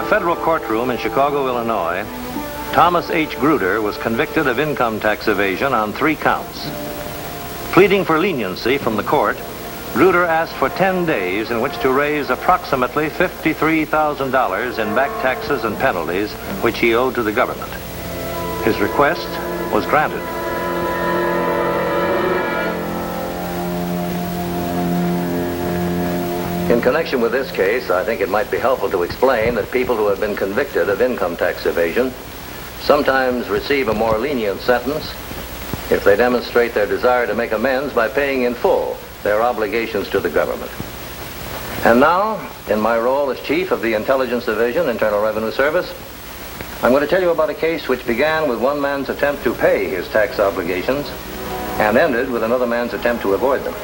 a federal courtroom in Chicago, Illinois, Thomas H. Gruder was convicted of income tax evasion on 3 counts. Pleading for leniency from the court, Gruder asked for 10 days in which to raise approximately $53,000 in back taxes and penalties which he owed to the government. His request was granted. In connection with this case, I think it might be helpful to explain that people who have been convicted of income tax evasion sometimes receive a more lenient sentence if they demonstrate their desire to make amends by paying in full their obligations to the government. And now, in my role as Chief of the Intelligence Division, Internal Revenue Service, I'm going to tell you about a case which began with one man's attempt to pay his tax obligations and ended with another man's attempt to avoid them.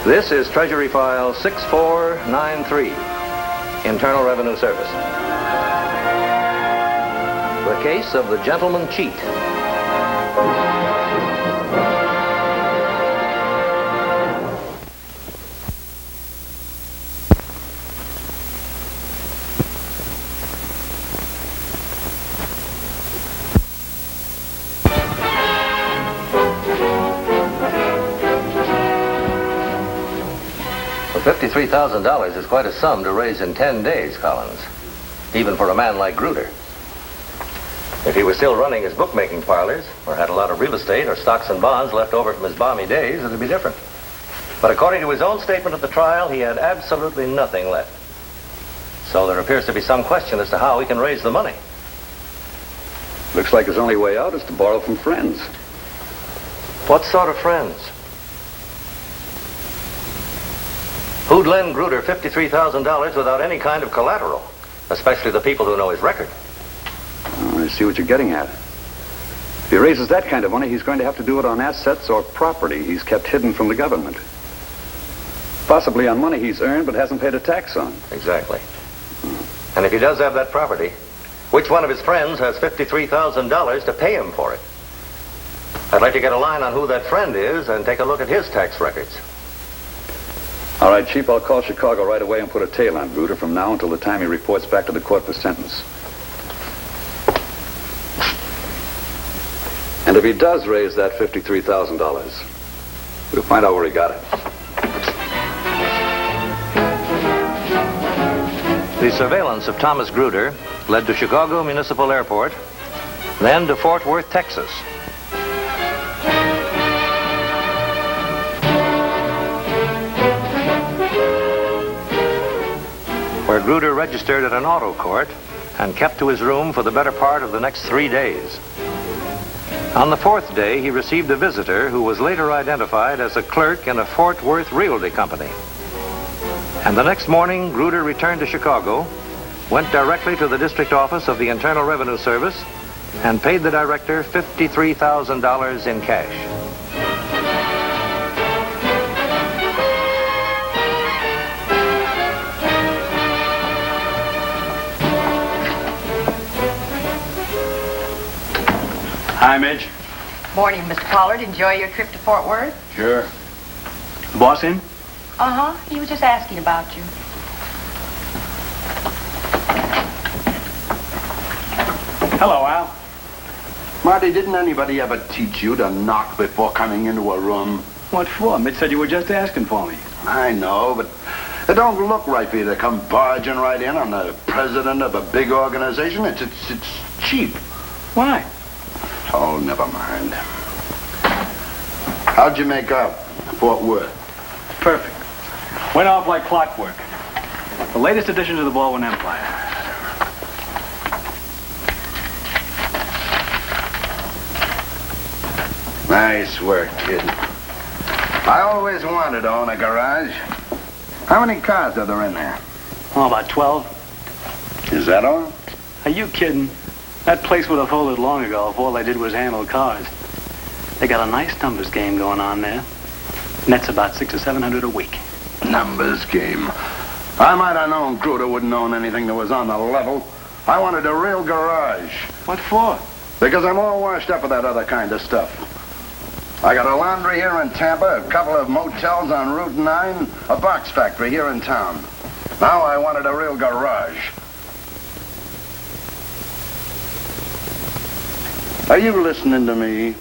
This is Treasury File 6493, Internal Revenue Service. The case of the gentleman cheat. $53,000 is quite a sum to raise in 10 days, Collins, even for a man like Gruder. If he was still running his bookmaking parlors, or had a lot of real estate or stocks and bonds left over from his balmy days, it would be different. But according to his own statement at the trial, he had absolutely nothing left. So there appears to be some question as to how he can raise the money. Looks like his only way out is to borrow from friends. What sort of friends? Who'd lend Gruder $53,000 without any kind of collateral, especially the people who know his record? Oh, I see what you're getting at. If he raises that kind of money, he's going to have to do it on assets or property he's kept hidden from the government. Possibly on money he's earned but hasn't paid a tax on. Exactly. And if he does have that property, which one of his friends has $53,000 to pay him for it? I'd like to get a line on who that friend is and take a look at his tax records. All right, Chief, I'll call Chicago right away and put a tail on Gruder from now until the time he reports back to the court for sentence. And if he does raise that $53,000, we'll find out where he got it. The surveillance of Thomas Gruder led to Chicago Municipal Airport, then to Fort Worth, Texas. Where Gruder registered at an auto court and kept to his room for the better part of the next 3 days. On the 4th day, he received a visitor who was later identified as a clerk in a Fort Worth realty company. And the next morning, Gruder returned to Chicago, went directly to the district office of the Internal Revenue Service, and paid the director $53,000 in cash. Hi, Midge. Morning, Mr. Pollard. Enjoy your trip to Fort Worth? Sure. The boss in? Uh-huh. He was just asking about you. Hello, Al. Marty, didn't anybody ever teach you to knock before coming into a room? What for? Mitch said you were just asking for me. I know, but it don't look right for you to come barging right in on the president of a big organization. It's cheap. Why? Oh, never mind. How'd you make out, Fort Worth? Perfect. Went off like clockwork. The latest addition to the Baldwin Empire. Nice work, kid. I always wanted to own a garage. How many cars are there in there? Oh, about 12. Is that all? Are you kidding? That place would have folded long ago if all they did was handle cars. They got a nice numbers game going on there. Net's about $600 or $700 a week. Numbers game. I might have known Gruder wouldn't own anything that was on the level. I wanted a real garage. What for? Because I'm all washed up with that other kind of stuff. I got a laundry here in Tampa, a couple of motels on Route 9, a box factory here in town. Now I wanted a real garage. Are you listening to me?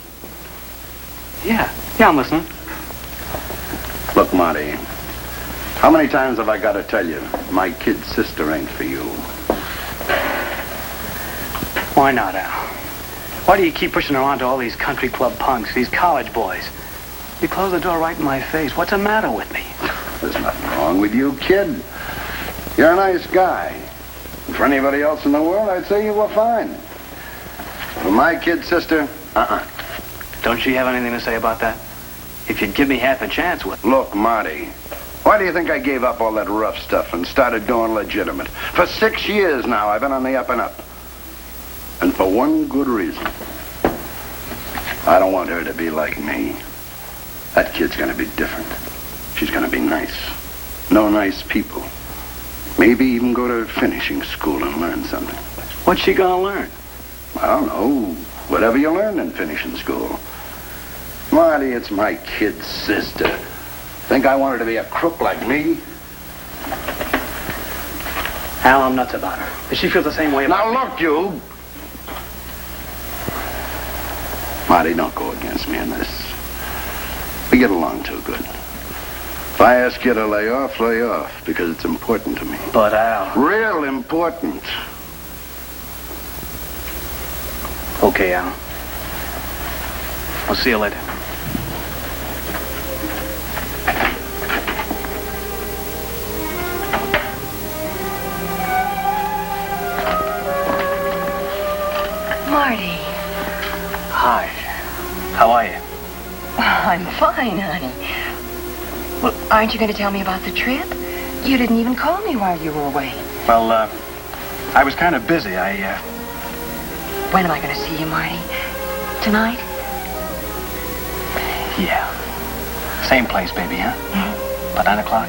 Yeah, I'm listening. Look, Marty, how many times have I got to tell you my kid sister ain't for you? Why not, Al? Why do you keep pushing her on to all these country club punks, these college boys? You close the door right in my face. What's the matter with me? There's nothing wrong with you, kid. You're a nice guy. And for anybody else in the world, I'd say you were fine. For my kid sister, Don't you have anything to say about that? If you'd give me half a chance with... Look, Marty, why do you think I gave up all that rough stuff and started going legitimate? For 6 years now, I've been on the up and up. And for one good reason. I don't want her to be like me. That kid's gonna be different. She's gonna be nice. Know nice people. Maybe even go to finishing school and learn something. What's she gonna learn? I don't know. Whatever you learn in finishing school. Marty, it's my kid's sister. Think I want her to be a crook like me? Al, I'm nuts about her. Does she feel the same way about Now look, you. Marty, don't go against me in this. We get along too good. If I ask you to lay off, because it's important to me. But, Al... Real important. Okay, Al. I'll see you later. Marty. Hi. How are you? I'm fine, honey. Well, aren't you going to tell me about the trip? You didn't even call me while you were away. Well, I was kind of busy. When am I going to see you, Marty? Tonight? Yeah. Same place, baby, huh? Mm-hmm. About 9 o'clock?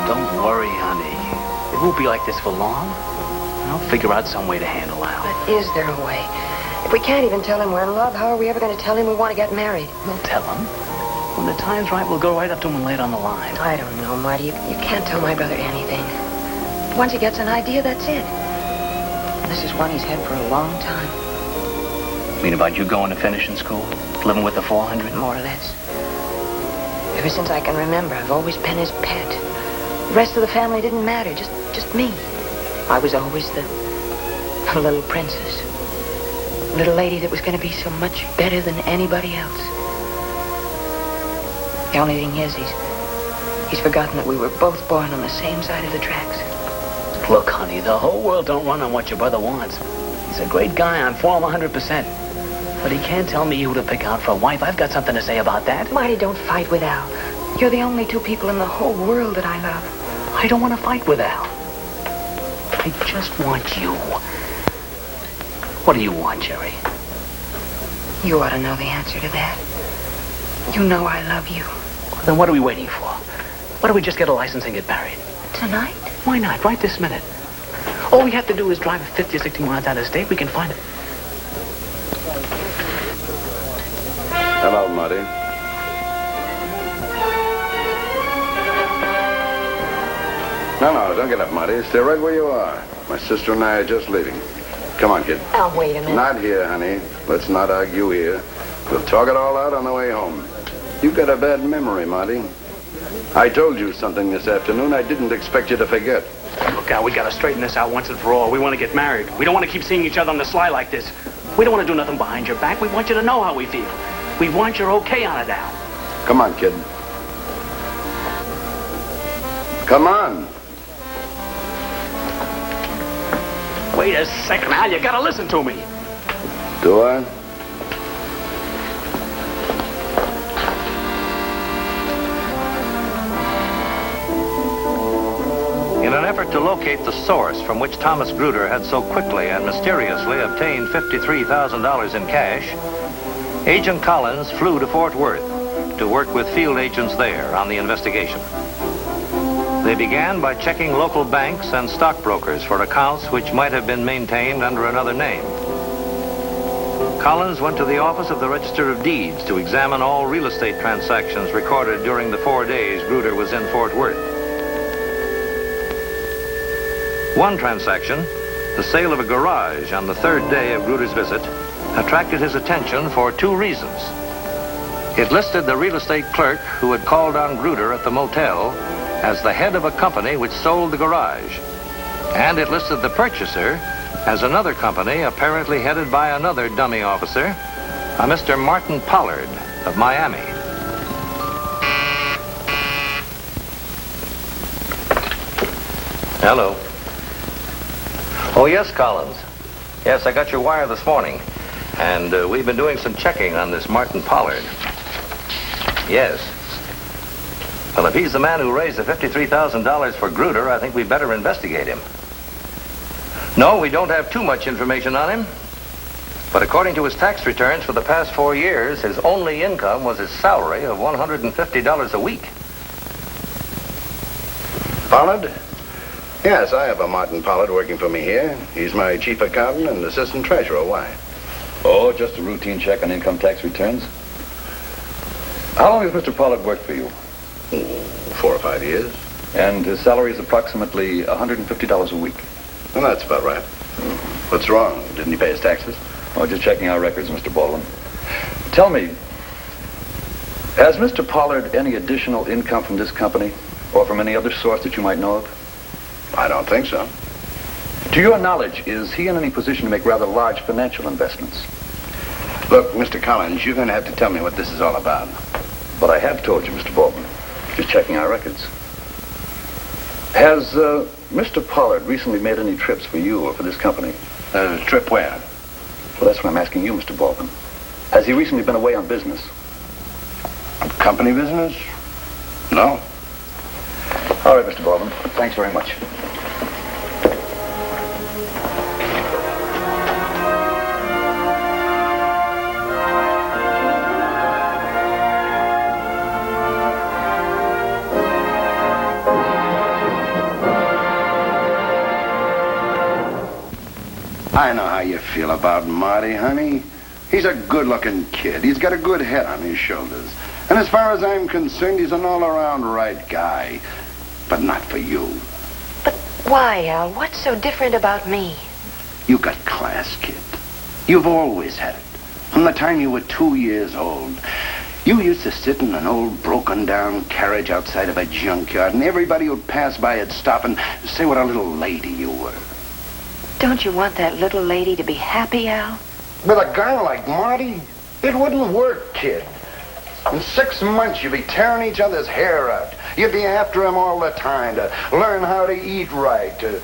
Don't worry, honey. It won't be like this for long. I'll figure out some way to handle Al. But is there a way? If we can't even tell him we're in love, how are we ever going to tell him we want to get married? We'll tell him. When the time's right, we'll go right up to him and lay it on the line. I don't know, Marty. You can't tell my brother anything. Once he gets an idea, that's it. This is one he's had for a long time. You mean about you going to finishing school? Living with the 400? More or less. Ever since I can remember, I've always been his pet. The rest of the family didn't matter, just me. I was always the little princess. Little lady that was going to be so much better than anybody else. The only thing is, he's forgotten that we were both born on the same side of the tracks. Look, honey, the whole world don't run on what your brother wants. He's a great guy. I'm for him 100%. But he can't tell me who to pick out for a wife. I've got something to say about that. Marty, don't fight with Al. You're the only two people in the whole world that I love. I don't want to fight with Al. I just want you. What do you want, Jerry? You ought to know the answer to that. You know I love you. Then what are we waiting for? Why don't we just get a license and get married? Tonight? Why not? Right this minute. All we have to do is drive 50 or 60 miles out of state. We can find it. Hello, Marty. No, don't get up, Marty. Stay right where you are. My sister and I are just leaving. Come on, kid. Oh, wait a minute. Not here, honey. Let's not argue here. We'll talk it all out on the way home. You've got a bad memory, Marty. I told you something this afternoon I didn't expect you to forget. Look, Al, we got to straighten this out once and for all. We want to get married. We don't want to keep seeing each other on the sly like this. We don't want to do nothing behind your back. We want you to know how we feel. We want your okay on it, Al. Come on, kid. Come on. Wait a second, Al. You got to listen to me. Do I? In an effort to locate the source from which Thomas Gruder had so quickly and mysteriously obtained $53,000 in cash, Agent Collins flew to Fort Worth to work with field agents there on the investigation. They began by checking local banks and stockbrokers for accounts which might have been maintained under another name. Collins went to the office of the Register of Deeds to examine all real estate transactions recorded during the 4 days Gruder was in Fort Worth. One transaction, the sale of a garage on the 3rd day of Gruder's visit, attracted his attention for 2 reasons. It listed the real estate clerk who had called on Gruder at the motel as the head of a company which sold the garage. And it listed the purchaser as another company apparently headed by another dummy officer, a Mr. Martin Pollard of Miami. Hello. Oh, yes, Collins. Yes, I got your wire this morning. And we've been doing some checking on this Martin Pollard. Yes. Well, if he's the man who raised the $53,000 for Gruder, I think we better investigate him. No, we don't have too much information on him. But according to his tax returns for the past 4 years, his only income was his salary of $150 a week. Pollard? Yes, I have a Martin Pollard working for me here. He's my chief accountant and assistant treasurer. Why? Oh, just a routine check on income tax returns. How long has Mr. Pollard worked for you? 4 or 5 years. And his salary is approximately $150 a week. Well, that's about right. What's wrong? Didn't he pay his taxes? Oh, just checking our records, Mr. Baldwin. Tell me, has Mr. Pollard any additional income from this company or from any other source that you might know of? I don't think so. To your knowledge, is he in any position to make rather large financial investments? Look, Mr. Collins, you're going to have to tell me what this is all about. But I have told you, Mr. Baldwin. Just checking our records. Has Mr. Pollard recently made any trips for you or for this company? Trip where? Well, that's what I'm asking you, Mr. Baldwin. Has he recently been away on business? Company business? No. All right, Mr. Baldwin. Thanks very much. I know how you feel about Marty, honey. He's a good-looking kid. He's got a good head on his shoulders. And as far as I'm concerned, he's an all-around right guy. But not for you. But why, Al? What's so different about me? You got class, kid. You've always had it. From the time you were 2 years old. You used to sit in an old broken-down carriage outside of a junkyard, and everybody who'd pass by would stop and say what a little lady you were. Don't you want that little lady to be happy, Al? With a guy like Marty, it wouldn't work, kid. In 6 months, you'd be tearing each other's hair out. You'd be after him all the time to learn how to eat right, to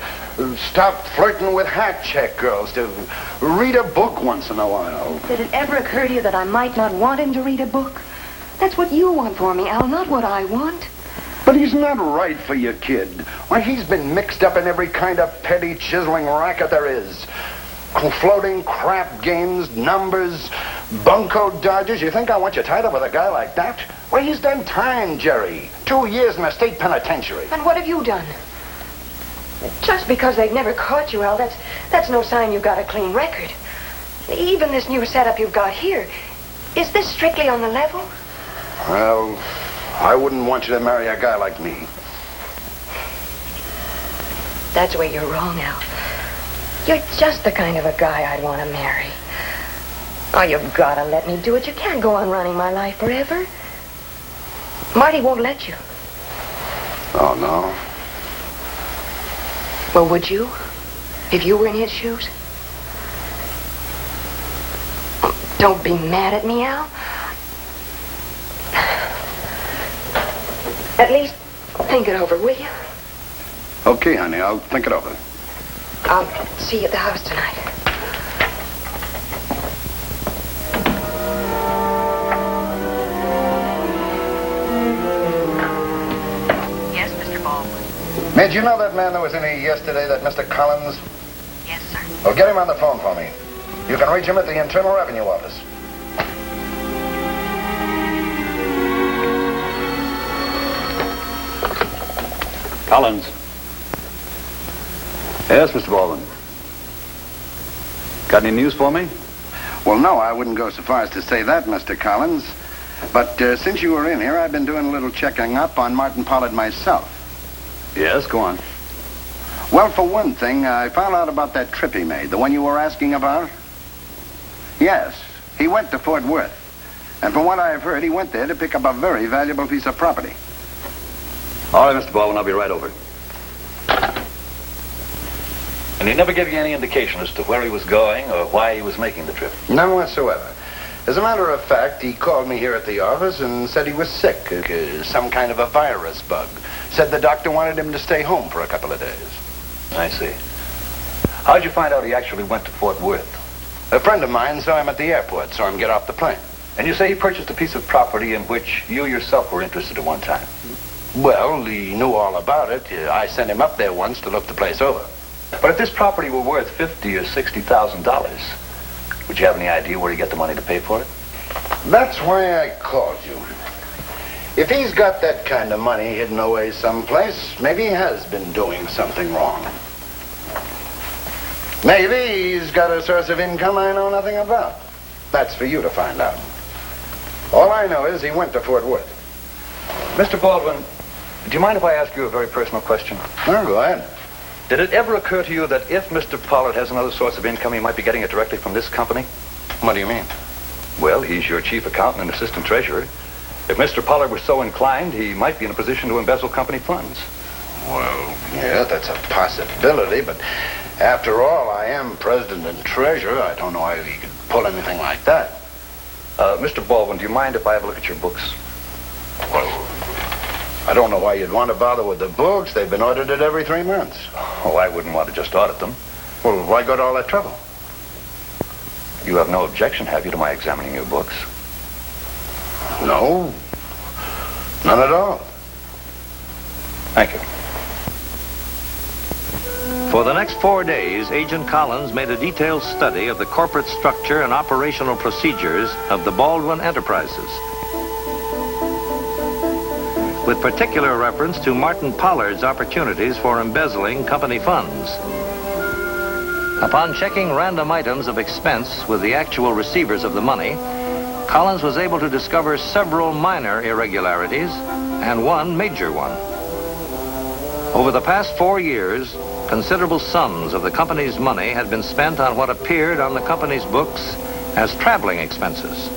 stop flirting with hat check girls, to read a book once in a while. Did it ever occur to you that I might not want him to read a book? That's what you want for me, Al, not what I want. But he's not right for you, kid. Why, he's been mixed up in every kind of petty, chiseling racket there is. Floating crap games, numbers, bunco dodgers. You think I want you tied up with a guy like that? Well, he's done time, Jerry. 2 years in a state penitentiary. And what have you done? Just because they've never caught you, Al, that's no sign you've got a clean record. Even this new setup you've got here, is this strictly on the level? Well, I wouldn't want you to marry a guy like me. That's where you're wrong, Al. You're just the kind of a guy I'd want to marry. Oh, you've got to let me do it. You can't go on running my life forever. Marty won't let you. Oh, no? Well, would you? If you were in his shoes? Don't be mad at me, Al. At least think it over, will you? Okay, honey, I'll think it over. I'll see you at the house tonight. Yes, Mr. Baldwin. Did you know that man that was in here yesterday, that Mr. Collins? Yes, sir. Well, get him on the phone for me. You can reach him at the Internal Revenue Office. Collins. Yes, Mr. Baldwin. Got any news for me? Well, no, I wouldn't go so far as to say that, Mr. Collins. But since you were in here, I've been doing a little checking up on Martin Pollard myself. Yes, go on. Well, for one thing, I found out about that trip he made, the one you were asking about. Yes, he went to Fort Worth. And from what I've heard, he went there to pick up a very valuable piece of property. All right, Mr. Baldwin, I'll be right over. And he never gave you any indication as to where he was going or why he was making the trip? None whatsoever. As a matter of fact, he called me here at the office and said he was sick, some kind of a virus bug. Said the doctor wanted him to stay home for a couple of days. I see. How'd you find out he actually went to Fort Worth? A friend of mine saw him at the airport, saw him get off the plane. And you say he purchased a piece of property in which you yourself were interested at one time? Well, he knew all about it. I sent him up there once to look the place over. But if this property were worth $50,000 or $60,000, would you have any idea where he got the money to pay for it? That's why I called you. If he's got that kind of money hidden away someplace, maybe he has been doing something wrong. Maybe he's got a source of income I know nothing about. That's for you to find out. All I know is he went to Fort Worth. Mr. Baldwin, do you mind if I ask you a very personal question? Oh, go ahead. Did it ever occur to you that if Mr. Pollard has another source of income, he might be getting it directly from this company? What do you mean? Well, he's your chief accountant and assistant treasurer. If Mr. Pollard were so inclined, he might be in a position to embezzle company funds. Well, yeah, that's a possibility, but after all, I am president and treasurer. I don't know how he could pull anything like that. Mr. Baldwin, do you mind if I have a look at your books? Well, I don't know why you'd want to bother with the books. They've been audited every 3 months. Oh, I wouldn't want to just audit them. Well, why go to all that trouble? You have no objection, have you, to my examining your books? No, none at all. Thank you. For the next 4 days, Agent Collins made a detailed study of the corporate structure and operational procedures of the Baldwin Enterprises, with particular reference to Martin Pollard's opportunities for embezzling company funds. Upon checking random items of expense with the actual receivers of the money, Collins was able to discover several minor irregularities and one major one. Over the past 4 years, considerable sums of the company's money had been spent on what appeared on the company's books as traveling expenses.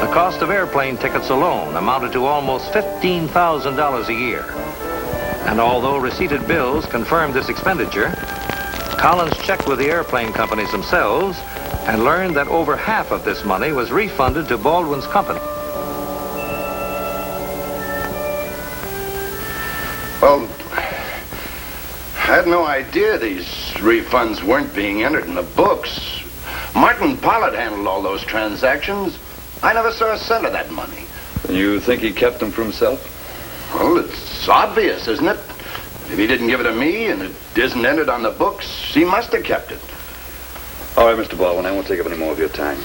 The cost of airplane tickets alone amounted to almost $15,000 a year. And although receipted bills confirmed this expenditure, Collins checked with the airplane companies themselves and learned that over half of this money was refunded to Baldwin's company. Well, I had no idea these refunds weren't being entered in the books. Martin Pollard handled all those transactions. I never saw a cent of that money. You think he kept them for himself? Well, it's obvious, isn't it? If he didn't give it to me and it isn't entered on the books, he must have kept it. All right, Mr. Baldwin, I won't take up any more of your time.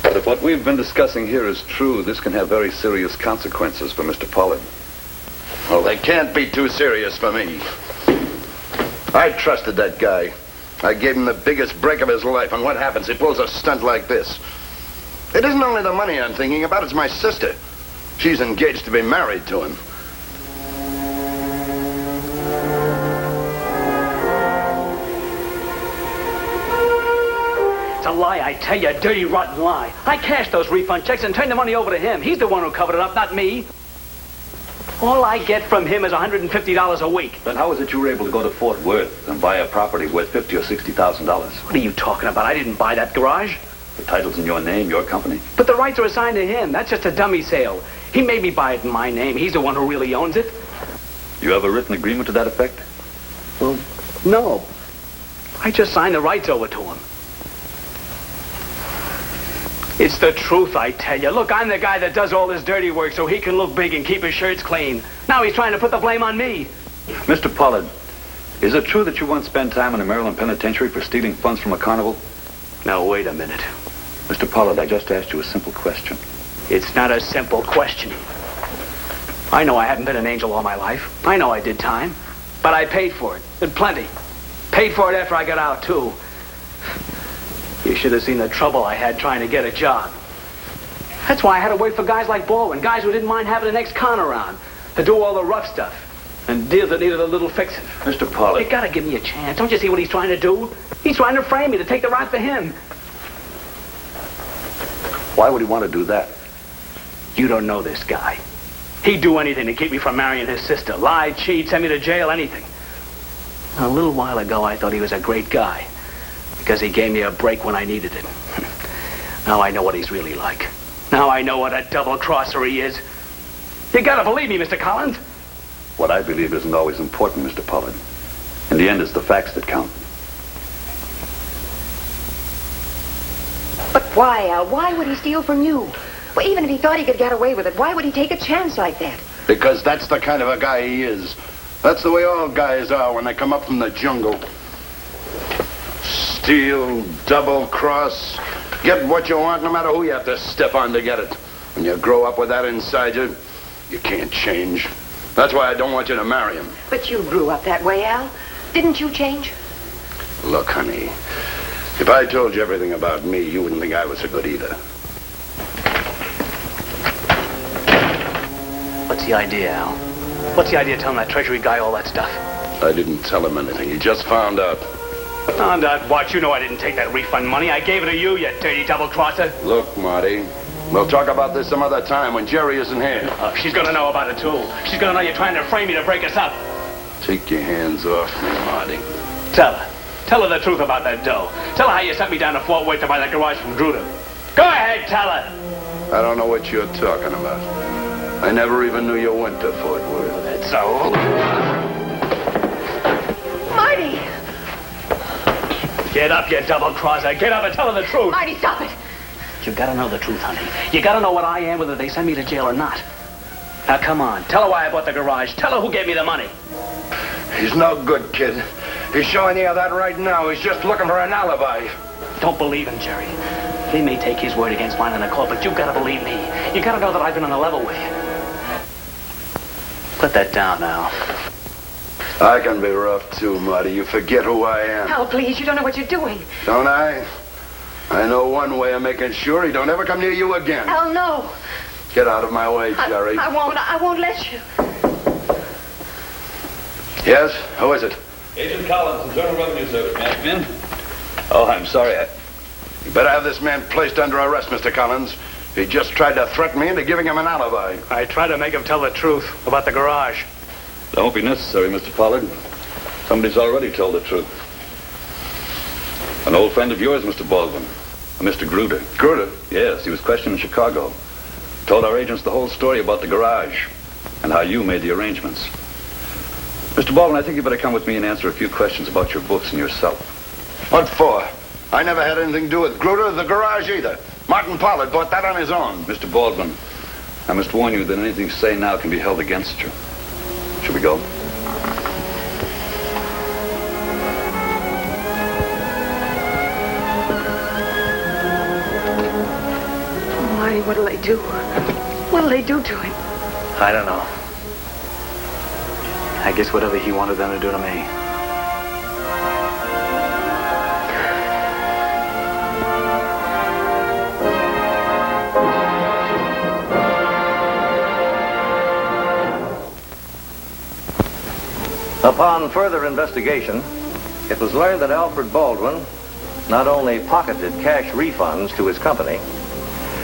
But if what we've been discussing here is true, this can have very serious consequences for Mr. Pollard. Well, they can't be too serious for me. I trusted that guy. I gave him the biggest break of his life, and what happens? He pulls a stunt like this. It isn't only the money I'm thinking about, it's my sister. She's engaged to be married to him. It's a lie, I tell you, a dirty, rotten lie. I cashed those refund checks and turned the money over to him. He's the one who covered it up, not me. All I get from him is $150 a week. Then how is it you were able to go to Fort Worth and buy a property worth $50,000 or $60,000? What are you talking about? I didn't buy that garage. The title's in your name, your company. But the rights are assigned to him. That's just a dummy sale. He made me buy it in my name. He's the one who really owns it. You have a written agreement to that effect? Well, no. I just signed the rights over to him. It's the truth, I tell you. Look, I'm the guy that does all this dirty work so he can look big and keep his shirts clean. Now he's trying to put the blame on me. Mr. Pollard, is it true that you once spent time in a Maryland penitentiary for stealing funds from a carnival? Now, wait a minute. Mr. Pollard, I just asked you a simple question. It's not a simple question. I know I haven't been an angel all my life. I know I did time. But I paid for it. And plenty. Paid for it after I got out, too. You should have seen the trouble I had trying to get a job. That's why I had to wait for guys like Baldwin, guys who didn't mind having an ex-con around to do all the rough stuff and deals that needed a little fixing. Mr. Pollard. You gotta give me a chance. Don't you see what he's trying to do? He's trying to frame me to take the rap for him. Why would he want to do that? You don't know this guy. He'd do anything to keep me from marrying his sister. Lie, cheat, send me to jail, anything. A little while ago, I thought he was a great guy because he gave me a break when I needed it. Now I know what he's really like. Now I know what a double-crosser he is. You gotta believe me, Mr. Collins. What I believe isn't always important, Mr. Pollard. In the end, it's the facts that count. But why, Al? Why would he steal from you? Well, even if he thought he could get away with it, why would he take a chance like that? Because that's the kind of a guy he is. That's the way all guys are when they come up from the jungle. Steal, double-cross, get what you want no matter who you have to step on to get it. When you grow up with that inside you, you can't change. That's why I don't want you to marry him. But you grew up that way, Al. Didn't you change? Look, honey, if I told you everything about me, you wouldn't think I was so good either. What's the idea, Al? What's the idea of telling that Treasury guy all that stuff? I didn't tell him anything. He just found out. Found out what? You know I didn't take that refund money. I gave it to you, you dirty double-crosser. Look, Marty, we'll talk about this some other time when Jerry isn't here. She's gonna know about it, too. She's gonna know you're trying to frame me to break us up. Take your hands off me, Marty. Tell her. Tell her the truth about that dough. Tell her how you sent me down to Fort Worth to buy that garage from Gruder. Go ahead, tell her. I don't know what you're talking about. I never even knew you went to Fort Worth. That's so. Marty! Get up, you double-crosser. Get up and tell her the truth. Marty, stop it! You gotta know the truth, honey. You gotta know what I am, whether they send me to jail or not. Now, come on. Tell her why I bought the garage. Tell her who gave me the money. He's no good, kid. He's showing you that right now. He's just looking for an alibi. Don't believe him, Jerry. They may take his word against mine in the court, but you gotta believe me. You gotta know that I've been on the level with you. Put that down now. I can be rough, too, Marty. You forget who I am. Al, please, you don't know what you're doing. Don't I? I know one way of making sure he don't ever come near you again. Al, no. Get out of my way, Jerry. I won't let you. Yes? Who is it? Agent Collins, Internal Revenue Service. May I come in? Oh, I'm sorry. You better have this man placed under arrest, Mr. Collins. He just tried to threaten me into giving him an alibi. I tried to make him tell the truth about the garage. That won't be necessary, Mr. Pollard. Somebody's already told the truth. An old friend of yours, Mr. Baldwin. Mr. Gruder. Gruder? Yes, he was questioned in Chicago. Told our agents the whole story about the garage and how you made the arrangements. Mr. Baldwin, I think you better come with me and answer a few questions about your books and yourself. What for? I never had anything to do with Gruder or the garage either. Martin Pollard bought that on his own. Mr. Baldwin, I must warn you that anything you say now can be held against you. Should we go? Oh, Marty, what'll they do? What'll they do to him? I don't know. I guess whatever he wanted them to do to me. Upon further investigation, it was learned that Alfred Baldwin not only pocketed cash refunds to his company,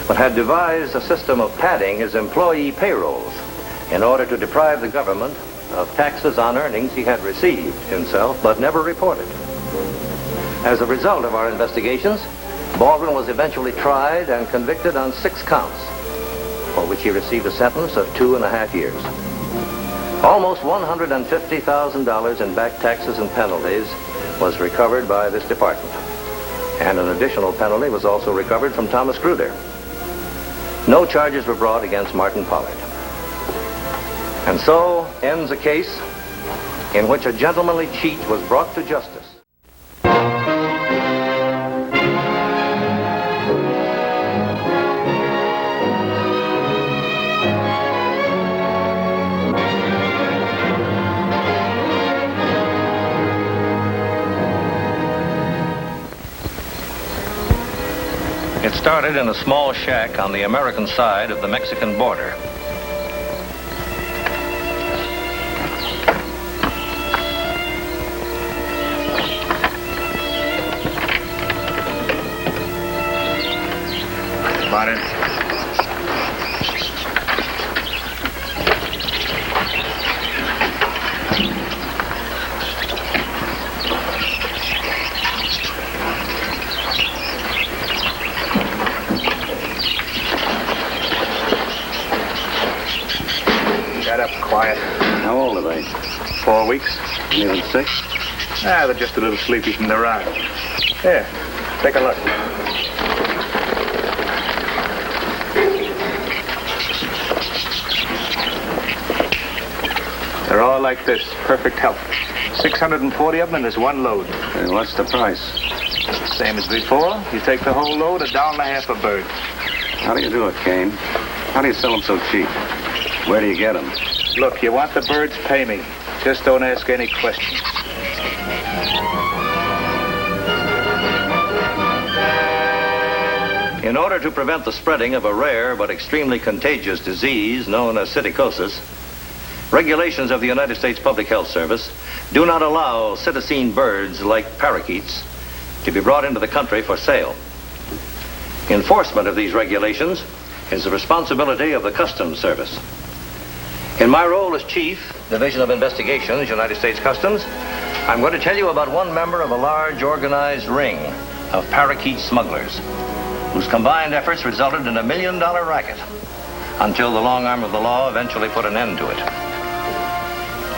but had devised a system of padding his employee payrolls in order to deprive the government of taxes on earnings he had received himself but never reported. As a result of our investigations, Baldwin was eventually tried and convicted on 6 counts, for which he received a sentence of 2.5 years. Almost $150,000 in back taxes and penalties was recovered by this department. And an additional penalty was also recovered from Thomas Gruder. No charges were brought against Martin Pollard. And so ends a case in which a gentlemanly cheat was brought to justice. started in a small shack on the American side of the Mexican border. Morning. Shut up, quiet. How old are they? 4 weeks. Even 6? Ah, they're just a little sleepy from the ride. Here, take a look. They're all like this, perfect health. 640 of them, and there's one load. And what's the price? Same as before. You take the whole load, $1.50 a bird. How do you do it, Kane? How do you sell them so cheap? Where do you get them? Look, you want the birds, pay me. Just don't ask any questions. In order to prevent the spreading of a rare but extremely contagious disease known as psittacosis, regulations of the United States Public Health Service do not allow cetacine birds like parakeets to be brought into the country for sale. Enforcement of these regulations is the responsibility of the Customs Service. In my role as Chief, Division of Investigations, United States Customs, I'm going to tell you about one member of a large organized ring of parakeet smugglers whose combined efforts resulted in $1 million racket until the long arm of the law eventually put an end to it.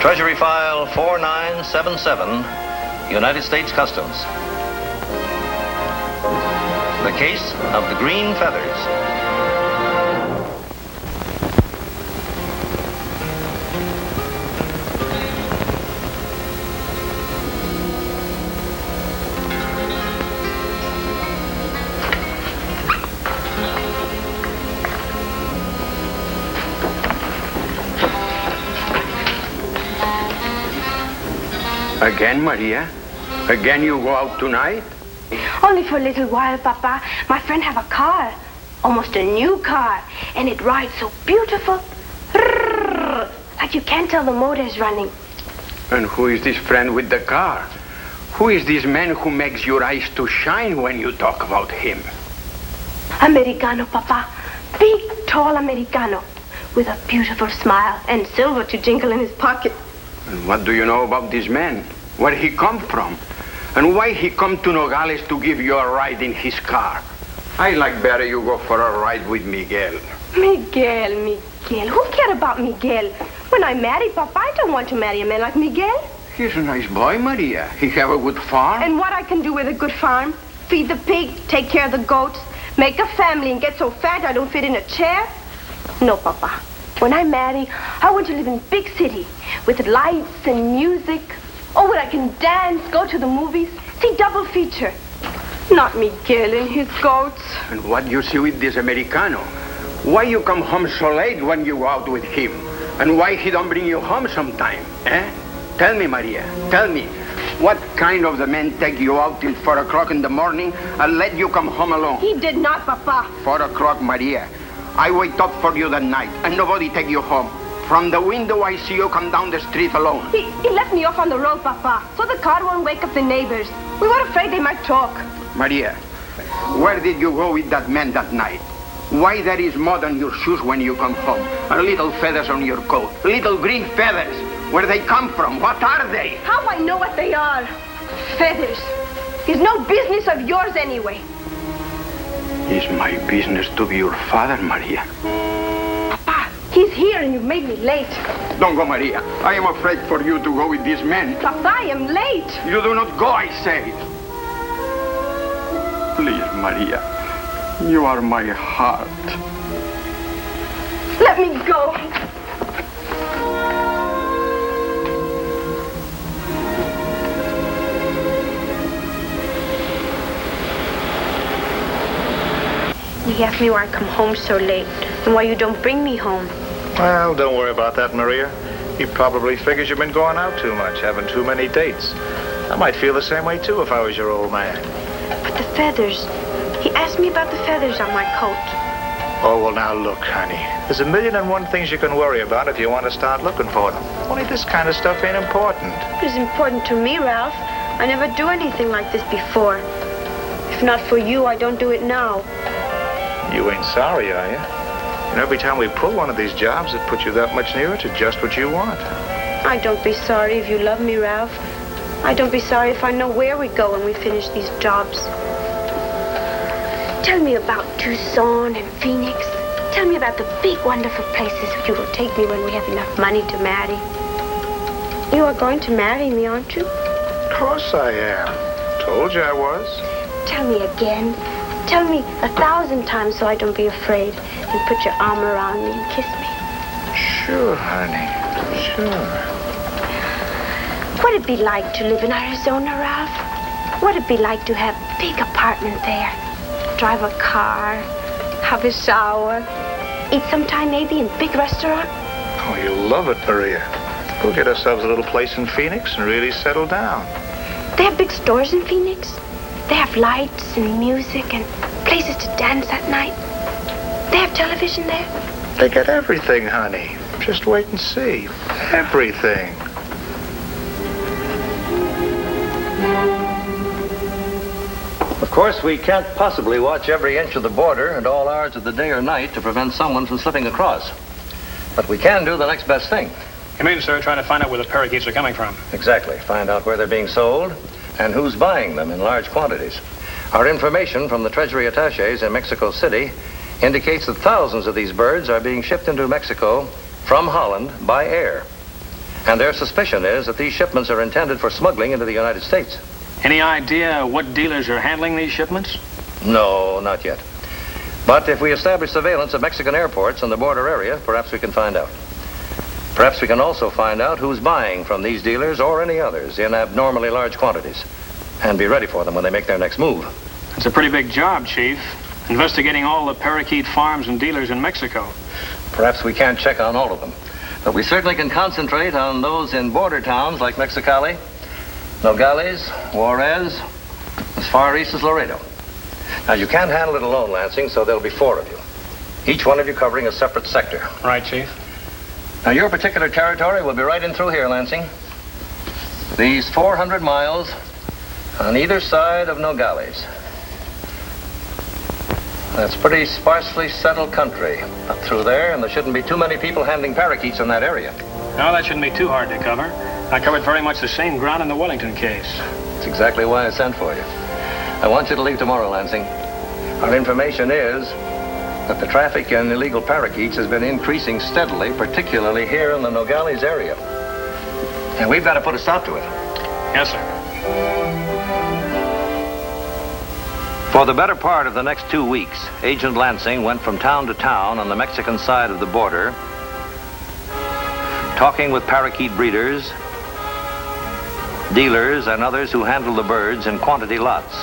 Treasury File 4977, United States Customs. The case of the green feathers. Again, Maria? Again you go out tonight? Only for a little while, Papa. My friend have a car. Almost a new car. And it rides so beautiful. Like you can't tell the motor is running. And who is this friend with the car? Who is this man who makes your eyes to shine when you talk about him? Americano, Papa. Big, tall Americano. With a beautiful smile and silver to jingle in his pocket. And what do you know about this man? Where he come from? And why he come to Nogales to give you a ride in his car? I like better you go for a ride with Miguel. Miguel. Who cares about Miguel? When I marry Papa, I don't want to marry a man like Miguel. He's a nice boy, Maria. He have a good farm. And what I can do with a good farm? Feed the pig, take care of the goats, make a family and get so fat I don't fit in a chair? No, Papa. When I marry, I want to live in a big city with lights and music. Oh, where I can dance, go to the movies, see double feature. Not Miguel and his goats. And what you see with this Americano? Why you come home so late when you go out with him? And why he don't bring you home sometime, eh? Tell me, Maria, tell me. What kind of the man take you out till 4 o'clock in the morning and let you come home alone? He did not, Papa. 4 o'clock, Maria. I wait up for you that night, and nobody take you home. From the window, I see you come down the street alone. He left me off on the road, Papa, so the car won't wake up the neighbors. We were afraid they might talk. Maria, where did you go with that man that night? Why there is mud on your shoes when you come home? And little feathers on your coat. Little green feathers. Where they come from? What are they? How I know what they are? Feathers. It's no business of yours anyway. It's my business to be your father, Maria. Papa, he's here and you've made me late. Don't go, Maria. I am afraid for you to go with this man. Papa, I am late. You do not go, I say. Please, Maria. You are my heart. Let me go. He asked me why I come home so late and why you don't bring me home. Well, don't worry about that, Maria. He probably figures you've been going out too much, having too many dates. I might feel the same way, too, if I was your old man. But the feathers, He asked me about the feathers on my coat. Oh, well, now look, honey. There's 1,000,001 things you can worry about if you want to start looking for them. Only this kind of stuff ain't important. It is important to me, Ralph. I never do anything like this before. If not for you, I don't do it now. You ain't sorry, are you? And every time we pull one of these jobs, it puts you that much nearer to just what you want. I don't be sorry if you love me, Ralph. I don't be sorry if I know where we go when we finish these jobs. Tell me about Tucson and Phoenix. Tell me about the big, wonderful places you will take me when we have enough money to marry. You are going to marry me, aren't you? Of course I am. Told you I was. Tell me again. Tell me 1,000 times so I don't be afraid. And put your arm around me and kiss me. Sure, honey. Sure. What'd it be like to live in Arizona, Ralph? What'd it be like to have a big apartment there? Drive a car, have a shower, eat sometime maybe in a big restaurant? Oh, you'll love it, Maria. We'll get ourselves a little place in Phoenix and really settle down. They have big stores in Phoenix. They have lights and music and places to dance at night. They have television there. They got everything, honey. Just wait and see. Everything. Of course, we can't possibly watch every inch of the border at all hours of the day or night to prevent someone from slipping across. But we can do the next best thing. You mean, sir, trying to find out where the parakeets are coming from? Exactly. Find out where they're being sold and who's buying them in large quantities. Our information from the Treasury attaches in Mexico City indicates that thousands of these birds are being shipped into Mexico from Holland by air. And their suspicion is that these shipments are intended for smuggling into the United States. Any idea what dealers are handling these shipments? No, not yet. But if we establish surveillance of Mexican airports in the border area, perhaps we can find out. Perhaps we can also find out who's buying from these dealers or any others in abnormally large quantities and be ready for them when they make their next move. It's a pretty big job, Chief. Investigating all the parakeet farms and dealers in Mexico. Perhaps we can't check on all of them, but we certainly can concentrate on those in border towns like Mexicali, Nogales, Juarez, as far east as Laredo. Now, you can't handle it alone, Lansing, so there'll be 4 of you. Each one of you covering a separate sector. Right, Chief. Now, your particular territory will be right in through here, Lansing. These 400 miles on either side of Nogales. That's pretty sparsely settled country up through there, and there shouldn't be too many people handling parakeets in that area. No, that shouldn't be too hard to cover. I covered very much the same ground in the Wellington case. That's exactly why I sent for you. I want you to leave tomorrow, Lansing. Our information is that the traffic in illegal parakeets has been increasing steadily, particularly here in the Nogales area. And we've got to put a stop to it. Yes, sir. For the better part of the next 2 weeks, Agent Lansing went from town to town on the Mexican side of the border, talking with parakeet breeders, dealers, and others who handle the birds in quantity lots.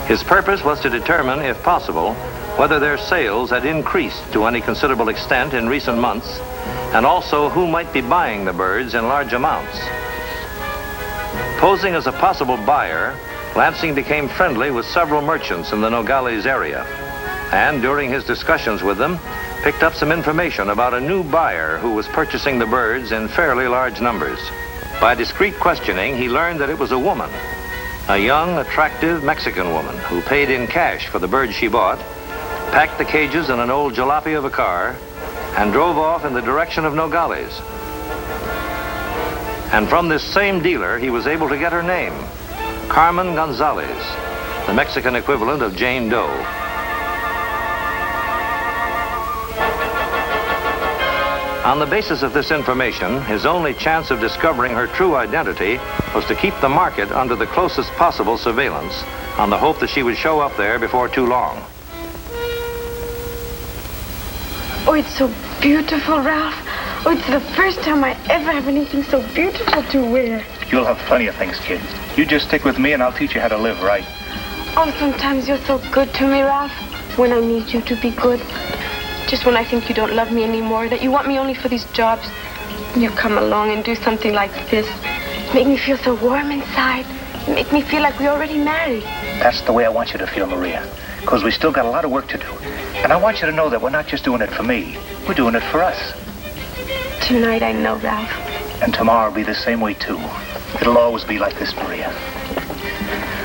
His purpose was to determine, if possible, whether their sales had increased to any considerable extent in recent months, and also who might be buying the birds in large amounts. Posing as a possible buyer, Lansing became friendly with several merchants in the Nogales area, and during his discussions with them, picked up some information about a new buyer who was purchasing the birds in fairly large numbers. By discreet questioning, he learned that it was a woman, a young, attractive Mexican woman who paid in cash for the birds she bought, packed the cages in an old jalopy of a car, and drove off in the direction of Nogales. And from this same dealer, he was able to get her name, Carmen Gonzalez, the Mexican equivalent of Jane Doe. On the basis of this information, his only chance of discovering her true identity was to keep the market under the closest possible surveillance on the hope that she would show up there before too long. Oh, it's so beautiful, Ralph. Oh, it's the first time I ever have anything so beautiful to wear. You'll have plenty of things, kid. You just stick with me and I'll teach you how to live right. Oh, sometimes you're so good to me, Ralph. When I need you to be good. Just when I think you don't love me anymore, that you want me only for these jobs. You come along and do something like this. Make me feel so warm inside. You make me feel like we already married. That's the way I want you to feel, Maria. Because we still got a lot of work to do. And I want you to know that we're not just doing it for me. We're doing it for us. Tonight I know, Ralph. And tomorrow will be the same way, too. It'll always be like this, Maria.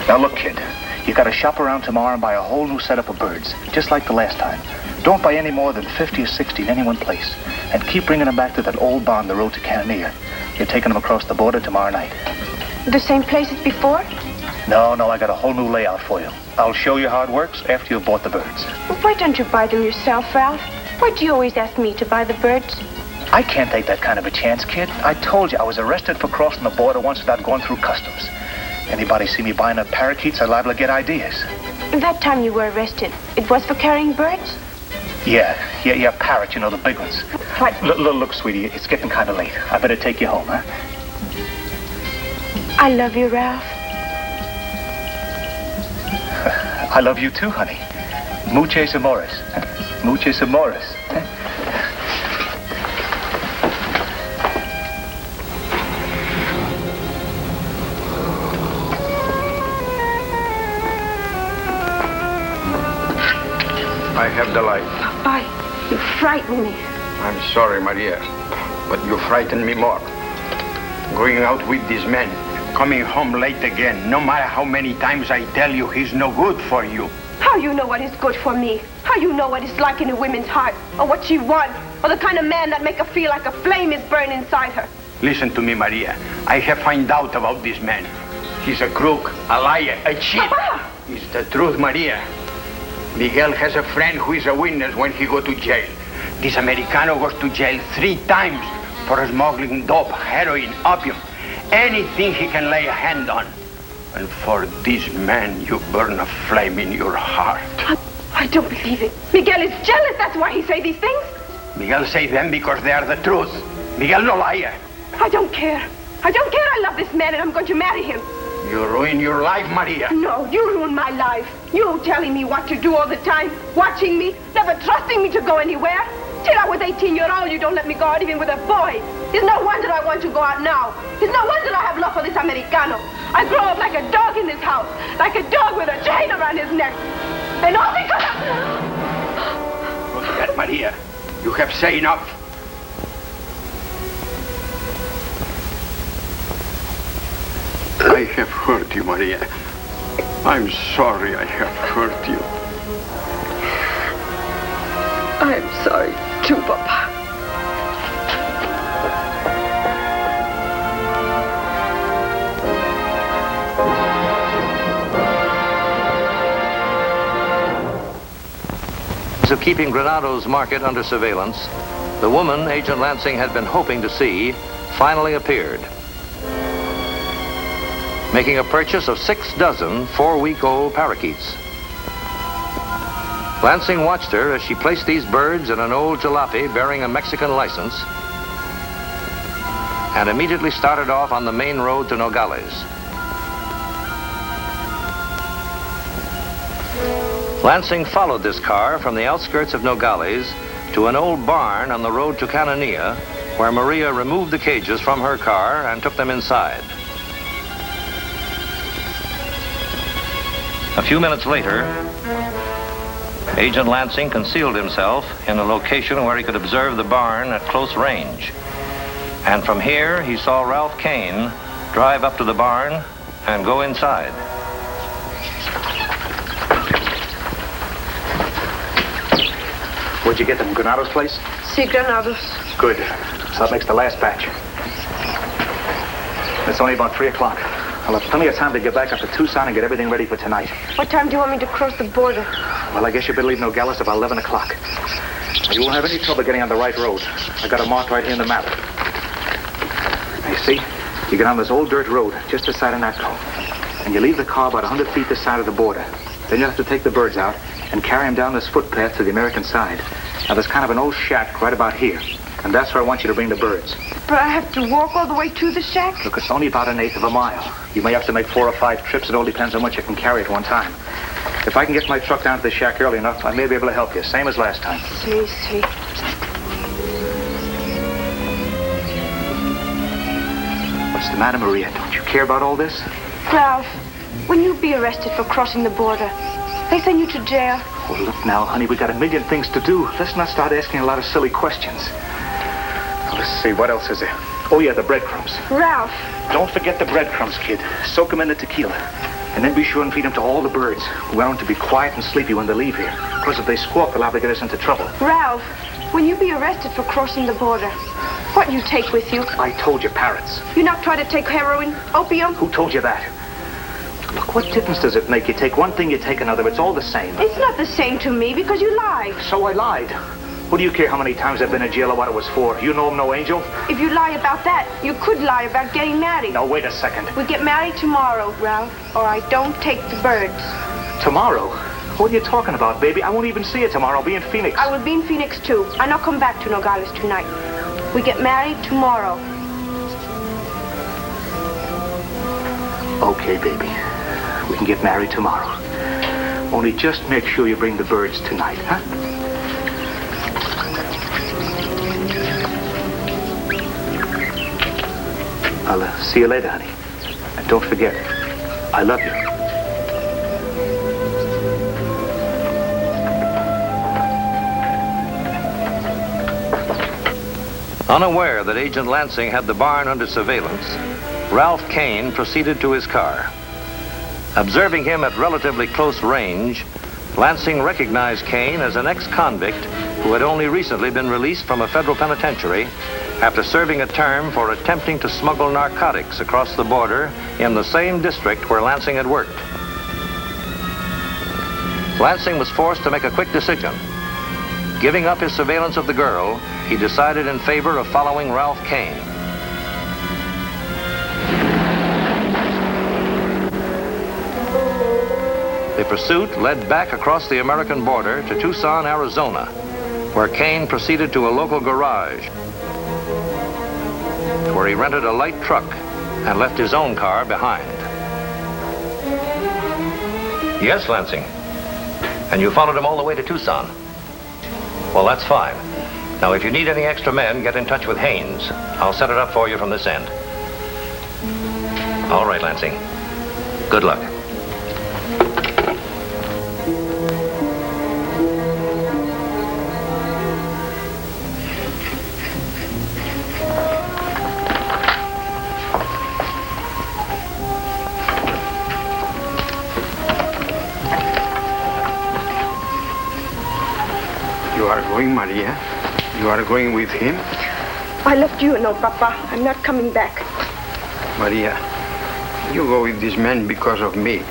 Now, look, kid. You got to shop around tomorrow and buy a whole new setup of birds, just like the last time. Don't buy any more than 50 or 60 in any one place. And keep bringing them back to that old barn, the road to Cananea. You're taking them across the border tomorrow night. The same place as before? No, I got a whole new layout for you. I'll show you how it works after you've bought the birds. Why don't you buy them yourself, Ralph? Why do you always ask me to buy the birds? I can't take that kind of a chance, kid. I told you I was arrested for crossing the border once without going through customs. Anybody see me buying up parakeets, I'm liable to get ideas. That time you were arrested, it was for carrying birds? Yeah, parrot, you know, the big ones. What? Look, sweetie, it's getting kind of late. I better take you home, huh? I love you, Ralph. I love you too, honey. Muchas amores. Muchas amores. I have the light. Papa, you frighten me. I'm sorry, Maria, but you frighten me more. Going out with these men, coming home late again, no matter how many times I tell you he's no good for you. How you know what is good for me? How you know what it's like in a woman's heart? Or what she wants? Or the kind of man that make her feel like a flame is burning inside her? Listen to me, Maria. I have found out about this man. He's a crook, a liar, a cheat. Papa! It's the truth, Maria. Miguel has a friend who is a witness when he go to jail. This Americano goes to jail 3 times for smuggling dope, heroin, opium, anything he can lay a hand on. And for this man, you burn a flame in your heart. I don't believe it. Miguel is jealous, that's why he say these things. Miguel say them because they are the truth. Miguel no liar. I don't care. I don't care. I love this man and I'm going to marry him. You ruin your life, Maria. No, you ruin my life. You telling me what to do all the time, watching me, never trusting me to go anywhere. Till I was 18-year-old, you don't let me go out even with a boy. It's no wonder I want to go out now. It's no wonder I have love for this Americano. I grow up like a dog in this house, like a dog with a chain around his neck. And all because of... Look at that, Maria. You have said enough. I have hurt you, Maria. I'm sorry I have hurt you. I'm sorry, too, Papa. Of keeping Granado's market under surveillance, the woman Agent Lansing had been hoping to see finally appeared, making a purchase of 6 dozen 4-week-old parakeets. Lansing watched her as she placed these birds in an old jalopy bearing a Mexican license and immediately started off on the main road to Nogales. Lansing followed this car from the outskirts of Nogales to an old barn on the road to Cananea, where Maria removed the cages from her car and took them inside. A few minutes later, Agent Lansing concealed himself in a location where he could observe the barn at close range. And from here, he saw Ralph Kane drive up to the barn and go inside. Where'd you get them? Granado's place? Si, Granados. Good. So that makes the last batch. It's only about 3 o'clock. I'll have plenty of time to get back up to Tucson and get everything ready for tonight. What time do you want me to cross the border? Well, I guess you better leave Nogales about 11 o'clock. You won't have any trouble getting on the right road. I got it marked right here in the map. You see? You get on this old dirt road just this side of Natco. And you leave the car about 100 feet this side of the border. Then you have to take the birds out and carry them down this footpath to the American side. Now, there's kind of an old shack right about here. And that's where I want you to bring the birds. But I have to walk all the way to the shack? Look, it's only about 1/8 of a mile. You may have to make 4 or 5 trips. It all depends on what you can carry at one time. If I can get my truck down to the shack early enough, I may be able to help you, same as last time. Si. What's the matter, Maria? Don't you care about all this? Ralph, when you be arrested for crossing the border, they send you to jail. Oh, look now, honey, we got a million things to do. Let's not start asking a lot of silly questions. Now, let's see, what else is there? Oh, yeah, the breadcrumbs. Ralph. Don't forget the breadcrumbs, kid. Soak them in the tequila. And then be sure and feed them to all the birds. We want them to be quiet and sleepy when they leave here. Because if they squawk, they'll have to get us into trouble. Ralph, when you be arrested for crossing the border, what you take with you? I told you, parrots. You not try to take heroin, opium? Who told you that? Look, what difference does it make? You take one thing, you take another. It's all the same. It's not the same to me because you lied. So I lied. What do you care how many times I've been in jail or what it was for? You know I'm no angel? If you lie about that, you could lie about getting married. No, wait a second. We get married tomorrow, Ralph, or I don't take the birds. Tomorrow? What are you talking about, baby? I won't even see you tomorrow. I'll be in Phoenix. I will be in Phoenix, too. I not come back to Nogales tonight. We get married tomorrow. Okay, baby. We can get married tomorrow. Only just make sure you bring the birds tonight, huh? I'll see you later, honey. And don't forget, I love you. Unaware that Agent Lansing had the barn under surveillance, Ralph Kane proceeded to his car. Observing him at relatively close range, Lansing recognized Kane as an ex-convict who had only recently been released from a federal penitentiary after serving a term for attempting to smuggle narcotics across the border in the same district where Lansing had worked. Lansing was forced to make a quick decision. Giving up his surveillance of the girl, he decided in favor of following Ralph Kane. The pursuit led back across the American border to Tucson, Arizona, where Kane proceeded to a local garage, where he rented a light truck and left his own car behind. Yes, Lansing. And you followed him all the way to Tucson? Well, that's fine. Now, if you need any extra men, get in touch with Haynes. I'll set it up for you from this end. All right, Lansing. Good luck. You are going, Maria? You are going with him? I left you, no, Papa. I'm not coming back. Maria, you go with this man because of me.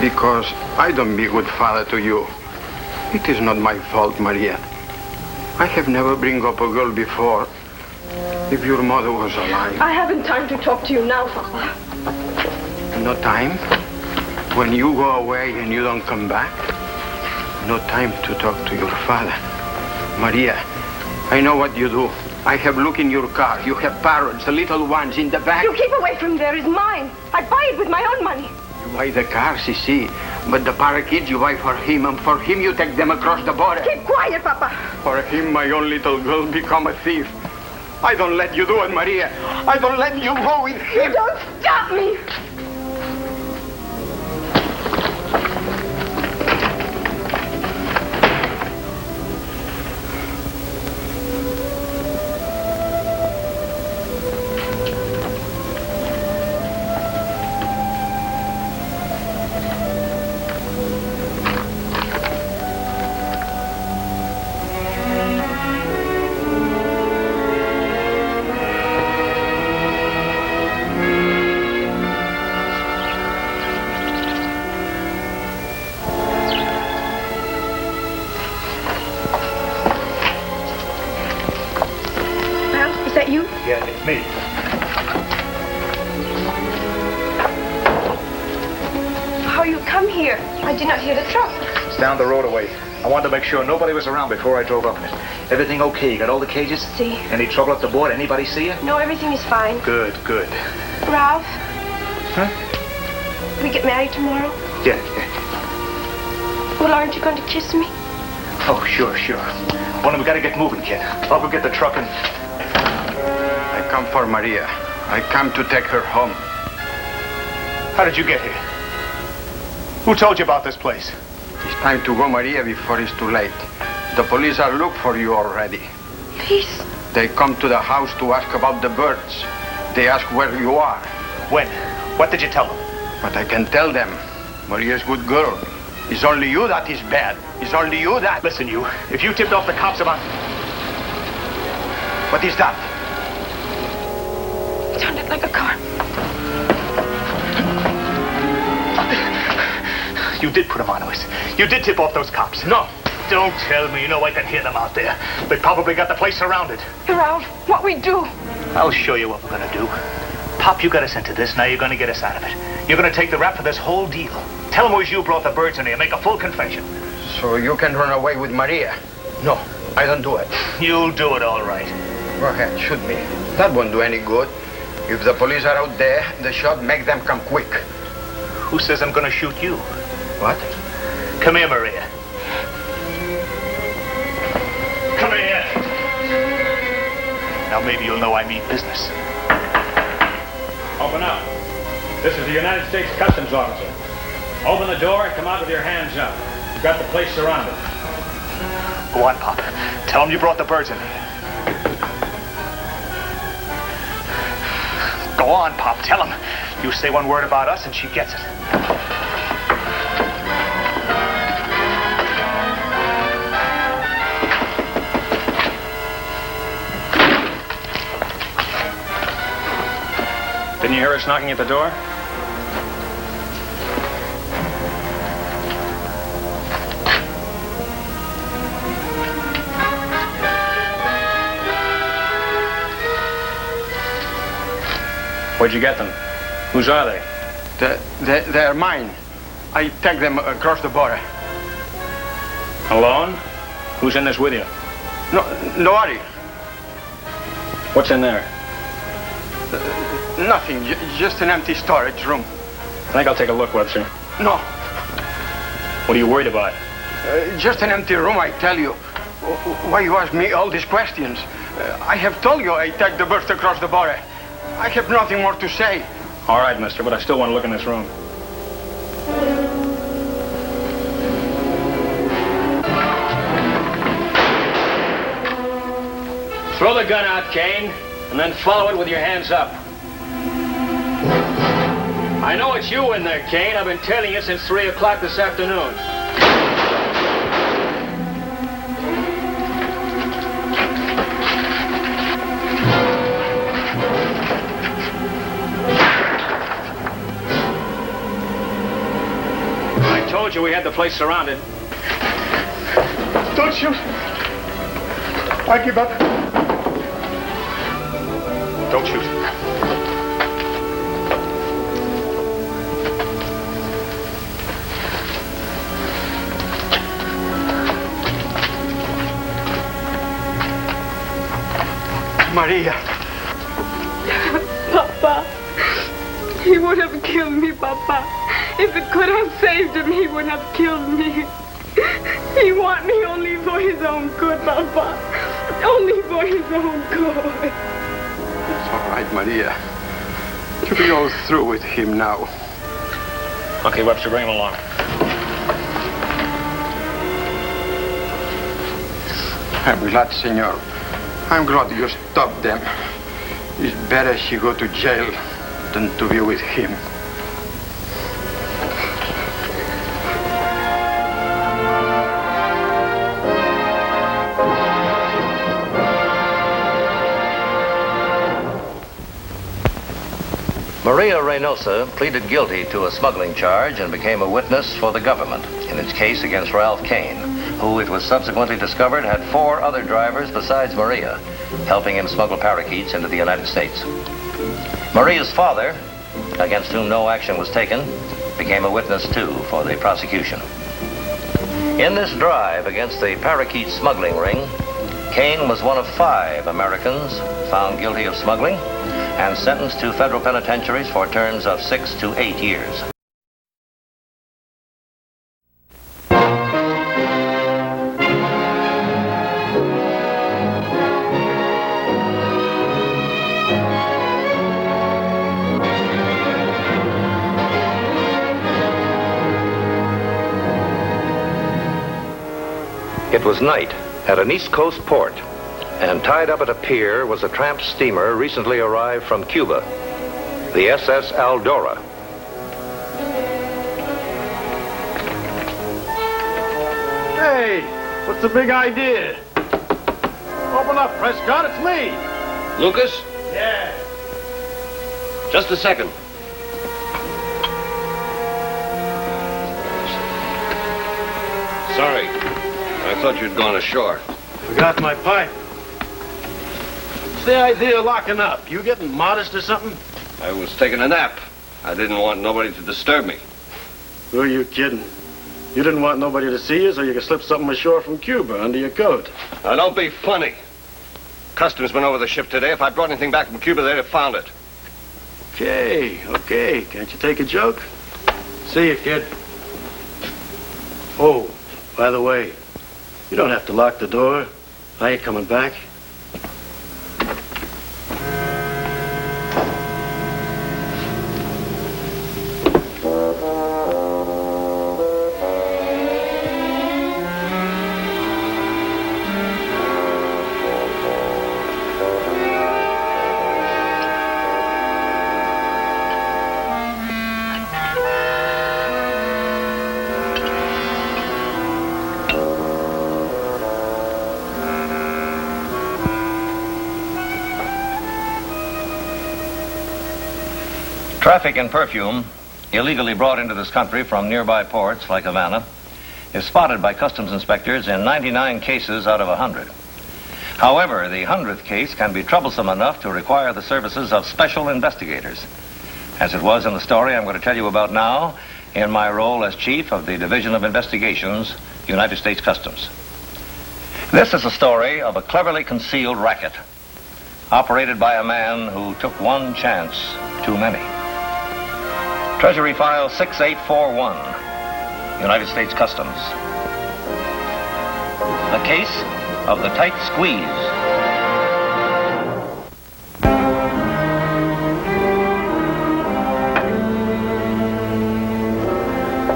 Because I don't be a good father to you. It is not my fault, Maria. I have never bring up a girl before. If your mother was alive. I haven't time to talk to you now, Papa. No time? When you go away and you don't come back? No time to talk to your father. Maria, I know what you do. I have looked in your car. You have parrots, the little ones in the back. You keep away from there. It's mine. I buy it with my own money. You buy the car, Sissy. But the parakeets you buy for him, and for him you take them across the border. Keep quiet, Papa. For him, my own little girl become a thief. I don't let you do it, Maria. I don't let you go with him. You don't stop me. Yeah, it's me. How you come here? I did not hear the truck. It's down the road away. I wanted to make sure nobody was around before I drove up in it. Everything okay? You got all the cages? See. Any trouble at the board? Anybody see you? No, everything is fine. Good, good. Ralph? Huh? We get married tomorrow? Yeah. Well, aren't you going to kiss me? Oh, sure. Well, we gotta get moving, kid. I'll go get the truck and... I come for Maria. I come to take her home. How did you get here? Who told you about this place? It's time to go, Maria, before it's too late. The police are looking for you already. Please. They come to the house to ask about the birds. They ask where you are. When? What did you tell them? But I can tell them. Maria's good girl. It's only you that is bad. It's only you that... Listen, you. If you tipped off the cops about... What is that? It sounded like a car. You did put them on us. You did tip off those cops. No. Don't tell me. You know I can hear them out there. They probably got the place surrounded. Ralph, what we do? I'll show you what we're gonna do. Pop, you got us into this. Now you're gonna get us out of it. You're gonna take the rap for this whole deal. Tell them it was you brought the birds in here. Make a full confession. So you can run away with Maria? No, I don't do it. You'll do it all right. Go ahead, shoot me. That won't do any good. If the police are out there, the shot make them come quick. Who says I'm gonna shoot you? What? Come here, Maria. Come here. Now maybe you'll know I mean business. Open up. This is the United States Customs Officer. Open the door and come out with your hands up. You've got the place surrounded. Go on, Pop. Tell them you brought the birds in here. Go on, Pop. Tell them. You say one word about us and she gets it. Didn't you hear us knocking at the door? Where'd you get them? Whose are they? They're mine. I take them across the border. Alone? Who's in this with you? Nobody. What's in there? Nothing. Just an empty storage room. I think I'll take a look, Webster. No. What are you worried about? Just an empty room, I tell you. Why you ask me all these questions? I have told you I take the birds across the border. I have nothing more to say. All right, mister, but I still want to look in this room. Throw the gun out, Kane, and then follow it with your hands up. I know it's you in there, Kane. I've been telling you since 3 o'clock this afternoon. I told you we had the place surrounded. Don't shoot. I give up. Don't shoot. Maria. Papa. He would have killed me, Papa. If it could have saved him, he would have killed me. He want me only for his own good, Papa. Only for his own good. It's all right, Maria. You go through with him now. Okay, Webster, bring him along. I'm glad, senor. I'm glad you stopped them. It's better she go to jail than to be with him. Maria Reynosa pleaded guilty to a smuggling charge and became a witness for the government in its case against Ralph Kane, who it was subsequently discovered had 4 other drivers besides Maria, helping him smuggle parakeets into the United States. Maria's father, against whom no action was taken, became a witness too for the prosecution. In this drive against the parakeet smuggling ring, Kane was one of 5 Americans found guilty of smuggling and sentenced to federal penitentiaries for terms of 6 to 8 years. It was night at an East Coast port, and tied up at a pier was a tramp steamer recently arrived from Cuba, the SS Aldora. Hey, what's the big idea? Open up, Prescott, it's me. Lucas? Yeah. Just a second. Sorry. I thought you'd gone ashore. Forgot my pipe. What's the idea of locking up? You getting modest or something? I was taking a nap. I didn't want nobody to disturb me. Who are you kidding? You didn't want nobody to see you so you could slip something ashore from Cuba under your coat. Now, don't be funny. Customs went over the ship today. If I brought anything back from Cuba, they'd have found it. Okay. Can't you take a joke? See you, kid. Oh, by the way, you don't have to lock the door. I ain't coming back. Traffic in perfume, illegally brought into this country from nearby ports like Havana, is spotted by customs inspectors in 99 cases out of 100. However, the 100th case can be troublesome enough to require the services of special investigators, as it was in the story I'm going to tell you about now in my role as Chief of the Division of Investigations, United States Customs. This is a story of a cleverly concealed racket, operated by a man who took one chance too many. Treasury File 6841, United States Customs. The case of the tight squeeze.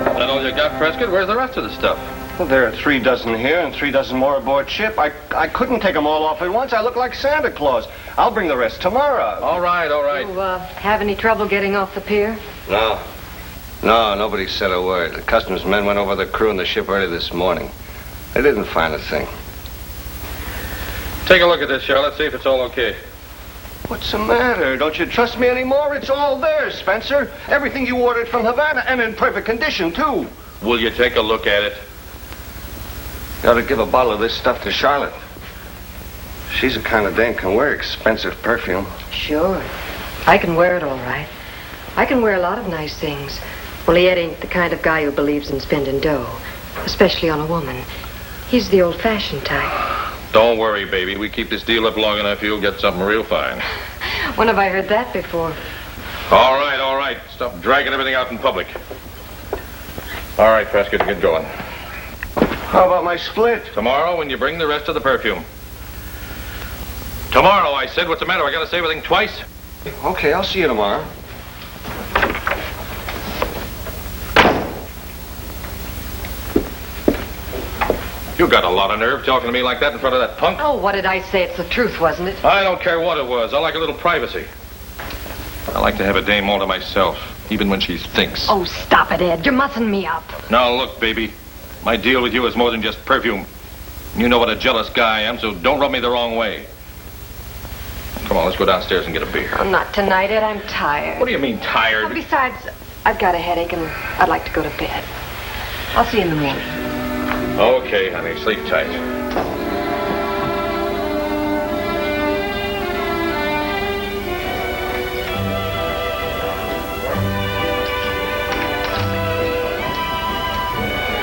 That all you got, Prescott? Where's the rest of the stuff? Well, there are 3 dozen here and 3 dozen more aboard ship. I couldn't take them all off at once. I look like Santa Claus. I'll bring the rest tomorrow. All right. You have any trouble getting off the pier? No, nobody said a word. The customs men went over the crew in the ship early this morning. They didn't find a thing. Take a look at this, Charlotte. See if it's all okay. What's the matter? Don't you trust me anymore? It's all there, Spencer. Everything you ordered from Havana, and in perfect condition, too. Will you take a look at it? You ought to give a bottle of this stuff to Charlotte. She's the kind of dame can wear expensive perfume. Sure. I can wear it all right. I can wear a lot of nice things. Only Ed ain't the kind of guy who believes in spending dough, especially on a woman. He's the old-fashioned type. Don't worry, baby. We keep this deal up long enough, you'll get something real fine. When have I heard that before? All right. Stop dragging everything out in public. All right, Prescott, get going. How about my split? Tomorrow when you bring the rest of the perfume. Tomorrow, I said. What's the matter? I gotta say everything twice? Okay, I'll see you tomorrow. You got a lot of nerve talking to me like that in front of that punk. Oh, what did I say? It's the truth, wasn't it? I don't care what it was. I like a little privacy. I like to have a dame all to myself, even when she thinks. Oh, stop it, Ed. You're mussing me up. Now, look, baby. My deal with you is more than just perfume. You know what a jealous guy I am, so don't rub me the wrong way. Come on, let's go downstairs and get a beer. Oh, not tonight, Ed. I'm tired. What do you mean, tired? Oh, besides, I've got a headache and I'd like to go to bed. I'll see you in the morning. Okay, honey. Sleep tight.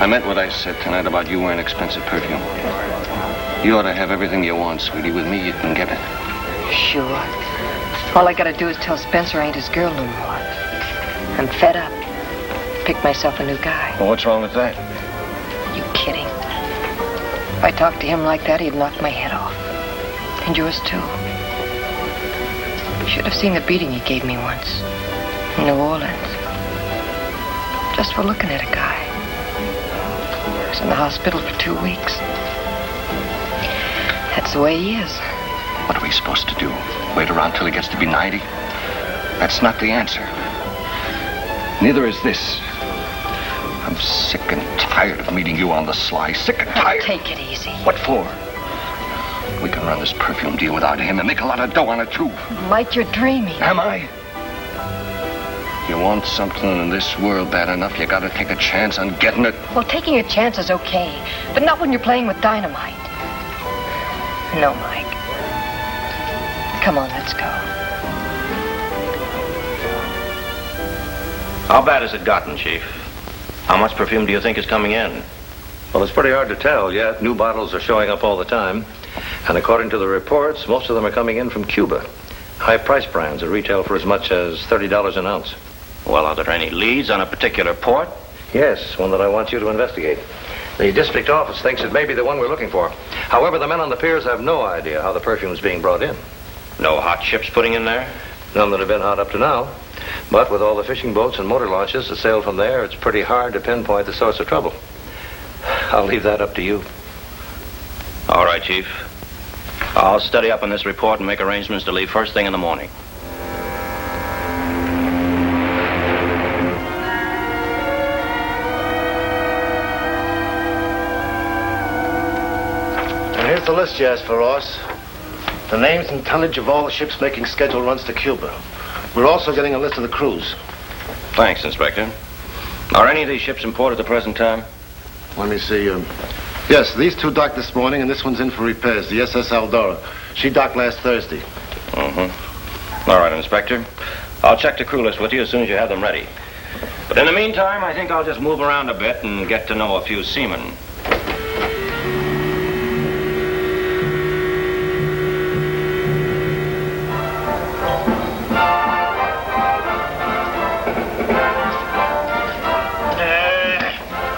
I meant what I said tonight about you wearing expensive perfume. You ought to have everything you want, sweetie. With me, you can get it. Sure. All I gotta do is tell Spencer I ain't his girl no more. I'm fed up. Picked myself a new guy. Well, what's wrong with that? You kidding? If I talked to him like that, he'd knock my head off. And yours, too. Should have seen the beating he gave me once. In New Orleans. Just for looking at a guy. I was in the hospital for 2 weeks. That's the way he is. What are we supposed to do? Wait around till he gets to be 90? That's not the answer. Neither is this. I'm sick and tired of meeting you on the sly. Sick and tired. Take it easy. What for? We can run this perfume deal without him and make a lot of dough on it, too. Mike, you're dreaming. Am I? You want something in this world bad enough, you gotta take a chance on getting it. Well, taking a chance is okay, but not when you're playing with dynamite. No, Mike. Come on, let's go. How bad has it gotten, Chief? How much perfume do you think is coming in? Well, it's pretty hard to tell yet. New bottles are showing up all the time. And according to the reports, most of them are coming in from Cuba. High-price brands that retail for as much as $30 an ounce. Well, are there any leads on a particular port? Yes, one that I want you to investigate. The district office thinks it may be the one we're looking for. However, the men on the piers have no idea how the perfume is being brought in. No hot ships putting in there? None that have been hot up to now. But with all the fishing boats and motor launches that sail from there, it's pretty hard to pinpoint the source of trouble. I'll leave that up to you. All right, Chief. I'll study up on this report and make arrangements to leave first thing in the morning. And here's the list you asked for, Ross. The names and tonnage of all the ships making scheduled runs to Cuba. We're also getting a list of the crews. Thanks, Inspector. Are any of these ships in port at the present time? Let me see. Yes, these two docked this morning, and this one's in for repairs, the SS Eldora. She docked last Thursday. Mm-hmm. All right, Inspector. I'll check the crew list with you as soon as you have them ready. But in the meantime, I think I'll just move around a bit and get to know a few seamen.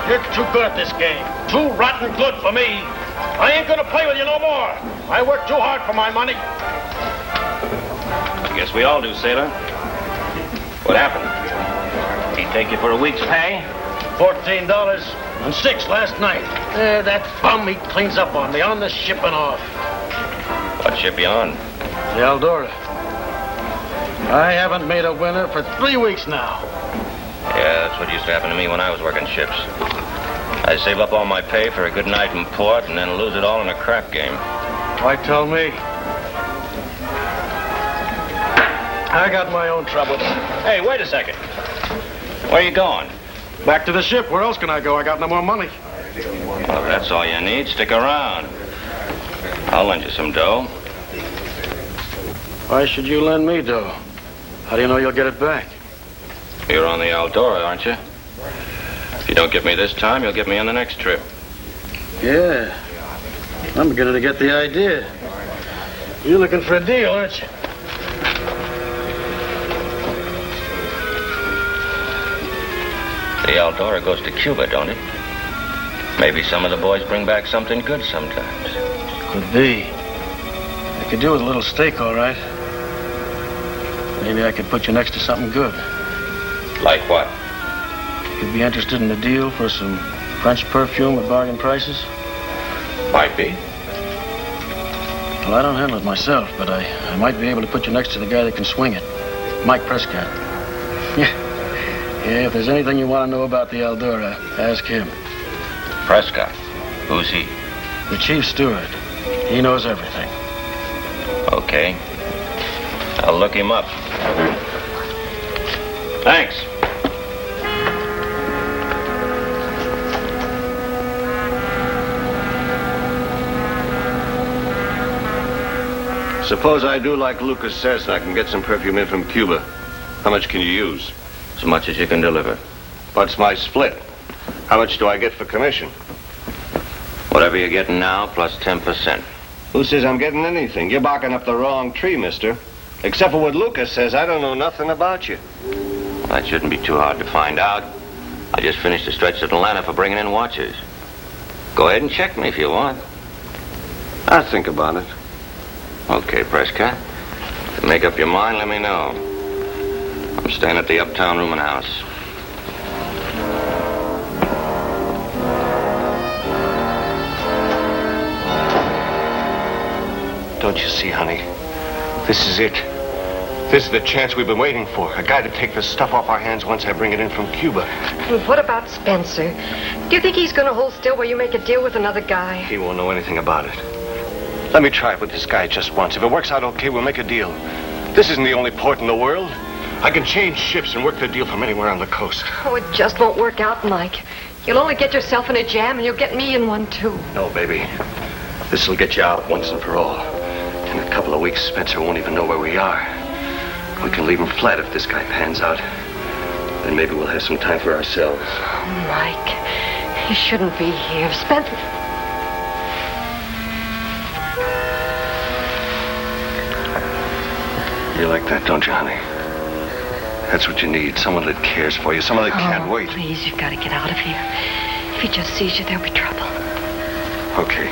You're too good at this game. Too rotten good for me. I ain't gonna play with you no more. I work too hard for my money. I guess we all do, sailor. What happened? He take you for a week's pay? $14.06 last night. That bum, he cleans up on me on the ship and off. What ship you on? The Eldora. I haven't made a winner for 3 weeks now. Yeah, that's what used to happen to me when I was working ships. I'd save up all my pay for a good night in port and then lose it all in a crap game. Why tell me? I got my own trouble. Hey, wait a second. Where are you going? Back to the ship. Where else can I go? I got no more money. Well, if that's all you need, stick around. I'll lend you some dough. Why should you lend me dough? How do you know you'll get it back? You're on the Eldora, aren't you? If you don't get me this time, you'll get me on the next trip. Yeah. I'm beginning to get the idea. You're looking for a deal, aren't you? The Eldora goes to Cuba, don't it? Maybe some of the boys bring back something good sometimes. Could be. I could do with a little stake, all right. Maybe I could put you next to something good. Like what? You'd be interested in a deal for some French perfume at bargain prices? Might be. Well, I don't handle it myself, but I might be able to put you next to the guy that can swing it. Mike Prescott. Yeah, if there's anything you want to know about the Eldora, ask him. Prescott? Who's he? The chief steward. He knows everything. Okay. I'll look him up. Thanks. Suppose I do like Lucas says and I can get some perfume in from Cuba. How much can you use? As much as you can deliver. What's my split? How much do I get for commission? Whatever you're getting now, plus 10%. Who says I'm getting anything? You're barking up the wrong tree, mister. Except for what Lucas says, I don't know nothing about you. That shouldn't be too hard to find out. I just finished a stretch at Atlanta for bringing in watches. Go ahead and check me if you want. I'll think about it. Okay, Prescott. If you make up your mind, let me know. I'm staying at the Uptown Room and House. Don't you see, honey? This is it. This is the chance we've been waiting for. A guy to take the stuff off our hands once I bring it in from Cuba. And what about Spencer? Do you think he's going to hold still while you make a deal with another guy? He won't know anything about it. Let me try it with this guy just once. If it works out okay, we'll make a deal. This isn't the only port in the world. I can change ships and work the deal from anywhere on the coast. Oh, it just won't work out, Mike. You'll only get yourself in a jam, and you'll get me in one, too. No, baby. This will get you out once and for all. In a couple of weeks, Spencer won't even know where we are. We can leave him flat if this guy pans out. Then maybe we'll have some time for ourselves. Oh, Mike, you shouldn't be here. Spencer... You like that, don't you, honey? That's what you need. Someone that cares for you. Someone that can't wait. Please, you've got to get out of here. If he just sees you, there'll be trouble. Okay.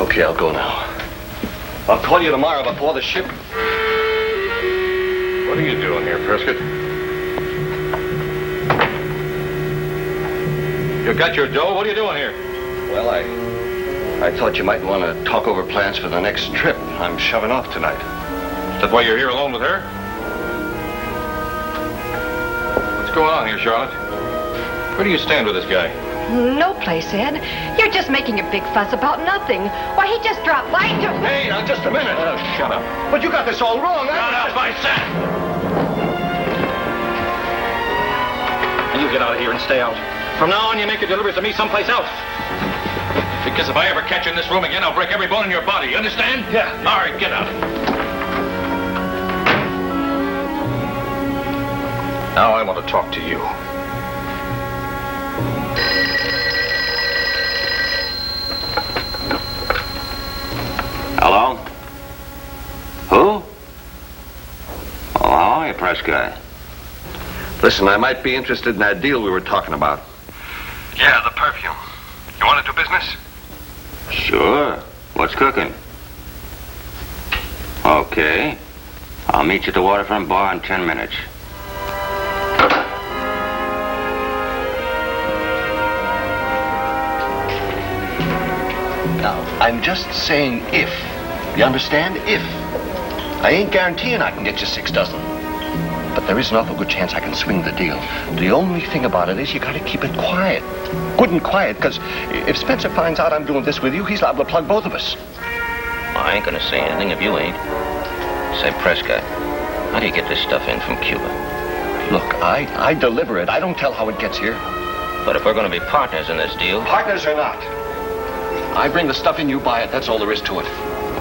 Okay, I'll go now. I'll call you tomorrow before the ship... What are you doing here, Prescott? You got your dough? What are you doing here? Well, I thought you might want to talk over plans for the next trip. I'm shoving off tonight. Is that why you're here alone with her? What's going on here, Charlotte? Where do you stand with this guy? No place, Ed. You're just making a big fuss about nothing. Why, he just dropped by. Hey, now, just a minute. Oh, shut up. But you got this all wrong. Shut up, I said. And you get out of here and stay out. From now on, you make your deliveries to me someplace else. Because if I ever catch you in this room again, I'll break every bone in your body. You understand? Yeah. All right, get out. Now I want to talk to you. Hello? Who? Oh, how are you, Prescott? Listen, I might be interested in that deal we were talking about. Yeah, the perfume. You want to do business? Sure. What's cooking? Okay. I'll meet you at the waterfront bar in 10 minutes. Now, I'm just saying if. You understand? If. I ain't guaranteeing I can get you 6 dozen. But there is an awful good chance I can swing the deal. The only thing about it is you gotta keep it quiet. Good and quiet, because if Spencer finds out I'm doing this with you, he's liable to plug both of us. I ain't gonna say anything if you ain't. Say, Prescott, how do you get this stuff in from Cuba? Look, I deliver it. I don't tell how it gets here. But if we're gonna be partners in this deal... Partners or not. I bring the stuff in, you buy it. That's all there is to it.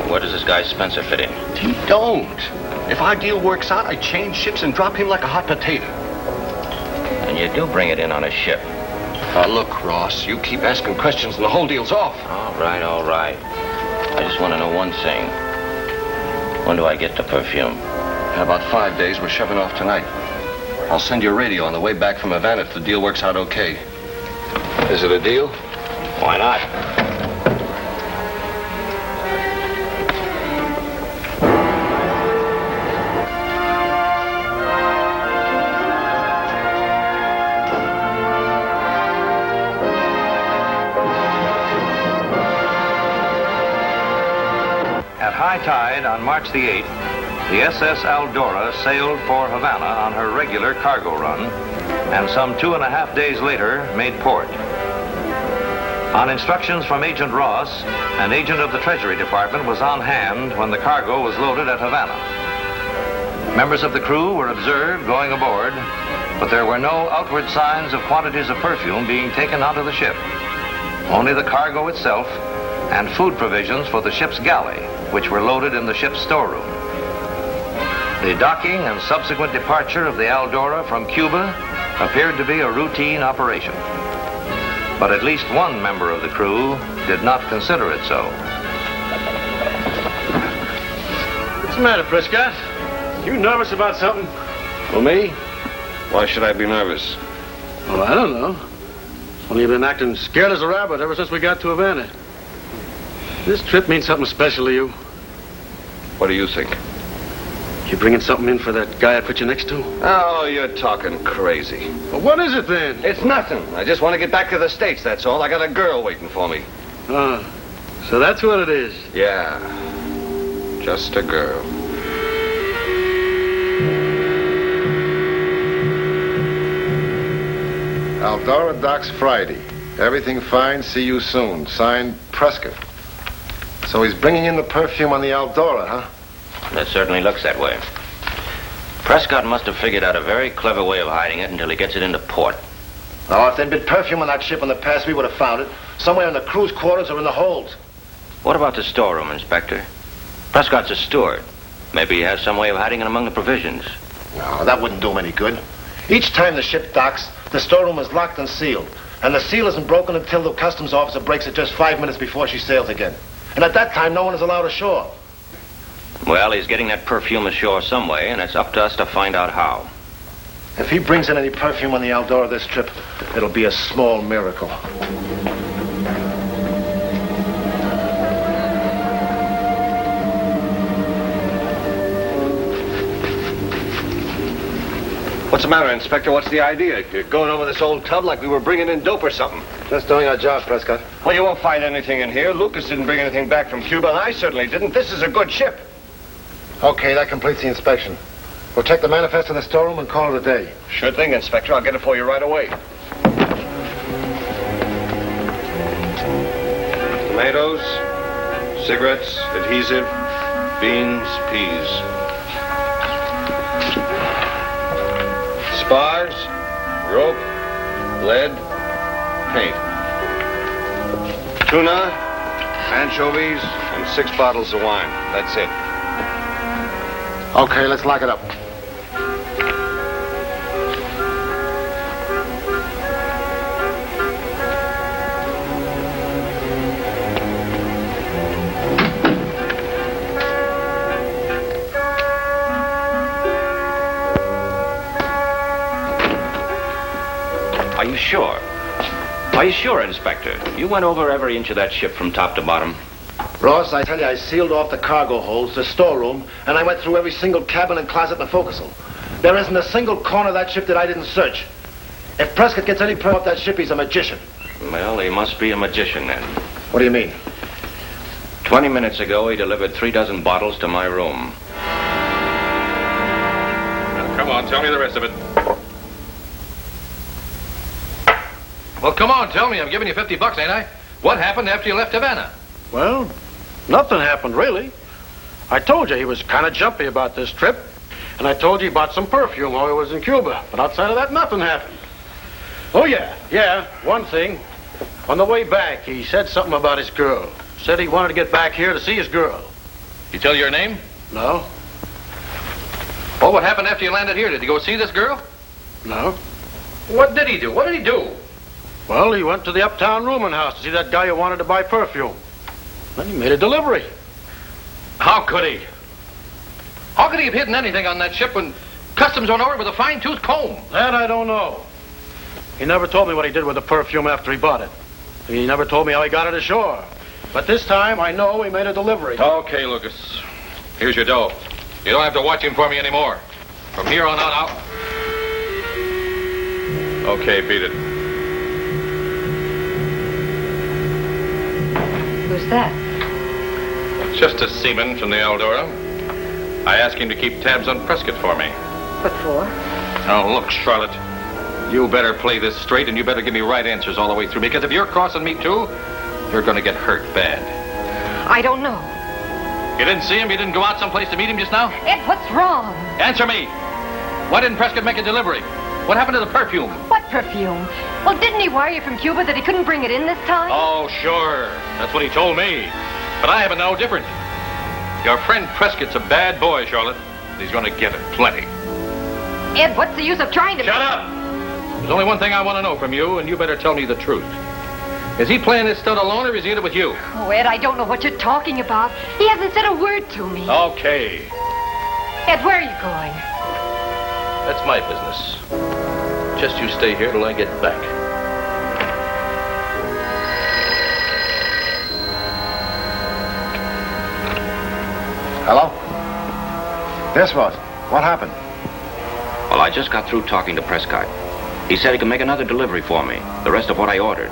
Where does this guy Spencer fit in? He don't. If our deal works out, I change ships and drop him like a hot potato. And you do bring it in on a ship. Now, look, Ross, you keep asking questions and the whole deal's off. All right, all right. I just want to know one thing. When do I get the perfume? In about 5 days, we're shoving off tonight. I'll send you a radio on the way back from Havana if the deal works out okay. Is it a deal? Why not? At high tide on March the 8th, the SS Eldora sailed for Havana on her regular cargo run, and some 2.5 days later made port. On instructions from Agent Ross, an agent of the Treasury Department was on hand when the cargo was loaded at Havana. Members of the crew were observed going aboard, but there were no outward signs of quantities of perfume being taken onto the ship. Only the cargo itself and food provisions for the ship's galley, which were loaded in the ship's storeroom. The docking and subsequent departure of the Eldora from Cuba appeared to be a routine operation. But at least one member of the crew did not consider it so. What's the matter, Prescott? You nervous about something? Well, me? Why should I be nervous? Oh, I don't know. Only you've been acting scared as a rabbit ever since we got to Havana. This trip means something special to you. What do you think? You bringing something in for that guy I put you next to? Oh, you're talking crazy. Well, what is it then? It's nothing. I just want to get back to the States, that's all. I got a girl waiting for me. Oh, so that's what it is. Yeah. Just a girl. Eldora docks Friday. Everything fine. See you soon. Signed, Prescott. So he's bringing in the perfume on the Eldora, huh? That certainly looks that way. Prescott must have figured out a very clever way of hiding it until he gets it into port. Oh, if there'd been perfume on that ship in the past, we would have found it. Somewhere in the crew's quarters or in the holds. What about the storeroom, Inspector? Prescott's a steward. Maybe he has some way of hiding it among the provisions. No, that wouldn't do him any good. Each time the ship docks, the storeroom is locked and sealed. And the seal isn't broken until the customs officer breaks it just 5 minutes before she sails again. And at that time, no one is allowed ashore. Well, he's getting that perfume ashore some way, and it's up to us to find out how. If he brings in any perfume on the Eldora this trip, it'll be a small miracle. What's the matter, Inspector? What's the idea? You're going over this old tub like we were bringing in dope or something. Just doing our job, Prescott. Well, you won't find anything in here. Lucas didn't bring anything back from Cuba, and I certainly didn't. This is a good ship. Okay, that completes the inspection. We'll check the manifest in the storeroom and call it a day. Sure thing, Inspector. I'll get it for you right away. Tomatoes, cigarettes, adhesive, beans, peas. Spars, rope, lead, paint. Tuna, anchovies, and 6 bottles of wine. That's it. Okay, let's lock it up. Are you sure? Are you sure, Inspector? You went over every inch of that ship from top to bottom. Ross, I tell you, I sealed off the cargo holds, the storeroom, and I went through every single cabin and closet in the forecastle. There isn't a single corner of that ship that I didn't search. If Prescott gets any perm off that ship, he's a magician. Well, he must be a magician then. What do you mean? 20 minutes ago, he delivered 3 dozen bottles to my room. Now, come on, tell me the rest of it. Well, come on, tell me. I'm giving you $50, ain't I? What happened after you left Havana? Well, nothing happened, really. I told you he was kind of jumpy about this trip. And I told you he bought some perfume while he was in Cuba. But outside of that, nothing happened. Oh, yeah, one thing. On the way back, he said something about his girl. Said he wanted to get back here to see his girl. You tell your name? No. Well, what happened after you landed here? Did he go see this girl? No. What did he do? What did he do? Well, he went to the uptown rooming house to see that guy who wanted to buy perfume. Then he made a delivery. How could he? How could he have hidden anything on that ship when customs went over with a fine-tooth comb? That I don't know. He never told me what he did with the perfume after he bought it. He never told me how he got it ashore. But this time, I know he made a delivery. Okay, Lucas. Here's your dough. You don't have to watch him for me anymore. From here on out. Okay, beat it. Who's that? Just a seaman from the Eldora. I asked him to keep tabs on Prescott for me. What for? Oh, look, Charlotte. You better play this straight, and you better give me right answers all the way through. Because if you're crossing me, too, you're going to get hurt bad. I don't know. You didn't see him? You didn't go out someplace to meet him just now? Ed, what's wrong? Answer me. Why didn't Prescott make a delivery? What happened to the perfume? What perfume? Well, didn't he wire you from Cuba that he couldn't bring it in this time? Oh, sure. That's what he told me. But I happen to know different. Your friend Prescott's a bad boy, Charlotte. He's going to get it plenty. Ed, what's the use of trying to... Shut up! There's only one thing I want to know from you, and you better tell me the truth. Is he playing this stunt alone, or is he in it with you? Oh, Ed, I don't know what you're talking about. He hasn't said a word to me. Okay. Ed, where are you going? That's my business. Just you stay here till I get back. Hello? Yes, Ross. What happened? Well, I just got through talking to Prescott. He said he could make another delivery for me, the rest of what I ordered.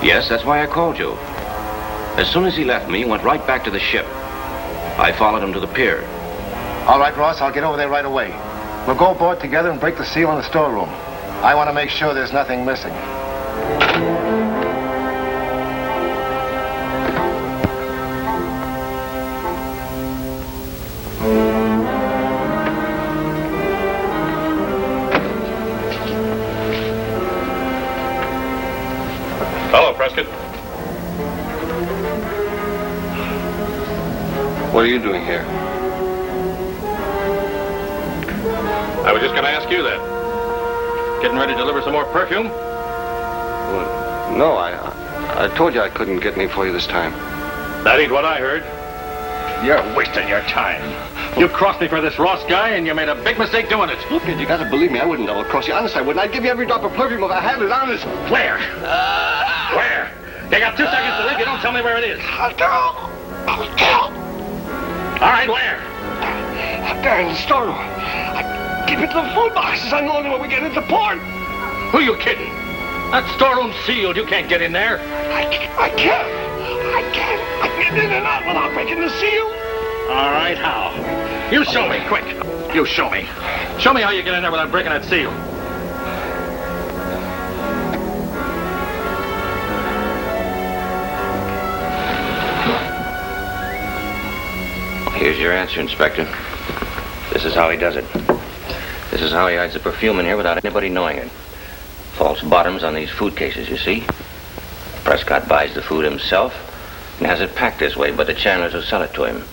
Yes, that's why I called you. As soon as he left me, he went right back to the ship. I followed him to the pier. All right, Ross, I'll get over there right away. We'll go aboard together and break the seal in the storeroom. I want to make sure there's nothing missing. Hello, Prescott. What are you doing here? I was just going to ask you that. Getting ready to deliver some more perfume? Well, no, I told you I couldn't get any for you this time. That ain't what I heard. You're wasting your time. You crossed me for this Ross guy, and you made a big mistake doing it. Look, you gotta believe me, I wouldn't double-cross you. Honest, I wouldn't. I'd give you every drop of perfume if I had it, honest. Where? Where? You got 2 seconds to leave. You don't tell me where it is. I'll tell. All right, where? Up there in the storeroom. I keep it to the food boxes. I know when we get into port. Who you kidding? That storeroom's sealed. You can't get in there. I can't. I can get in and out without breaking the seal. All right, how? You show me, quick. You show me. Show me how you get in there without breaking that seal. Here's your answer, Inspector. This is how he does it. This is how he hides the perfume in here without anybody knowing it. False bottoms on these food cases, you see? Prescott buys the food himself and has it packed this way by the Chandlers who sell it to him.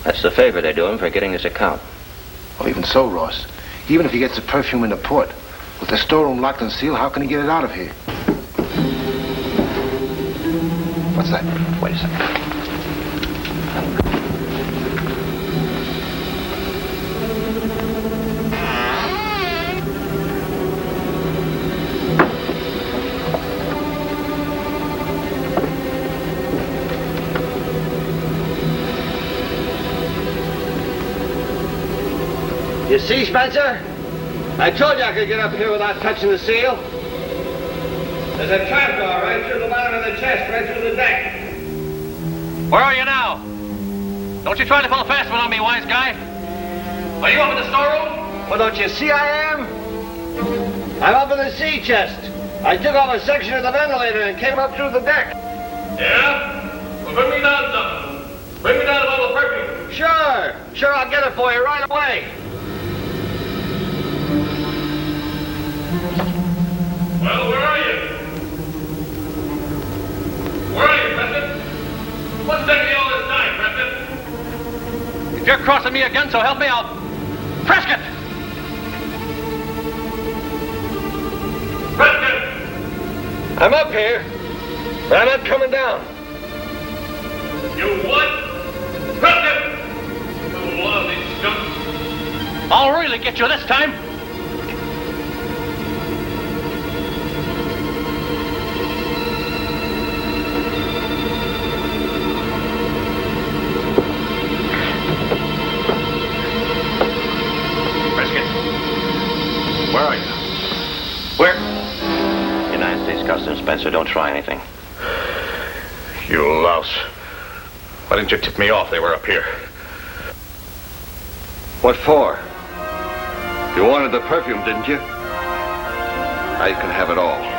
That's the favor they do him for getting his account. Well, even so, Ross, even if he gets the perfume in the port, with the storeroom locked and sealed, how can he get it out of here? What's that? Wait a second. You see, Spencer? I told you I could get up here without touching the seal. There's a trapdoor right through the bottom of the chest, right through the deck. Where are you now? Don't you try to pull a fast one on me, wise guy. Are you up in the storeroom? Well, don't you see I am? I'm up in the sea chest. I took off a section of the ventilator and came up through the deck. Yeah? Well, bring me down something. Bring me down a bottle of perfume. Sure, I'll get it for you right away. Well, where are you? Where are you, Preston? What's taking you all this time, Preston? If you're crossing me again, so help me out. Prescott! Prescott! I'm up here, but I'm not coming down. You what? Prescott! You lousy skunk. I'll really get you this time. Where are you? Where? United States Customs, Spencer. Don't try anything. You louse. Why didn't you tip me off they were up here? What for? You wanted the perfume, didn't you? Now you can have it all.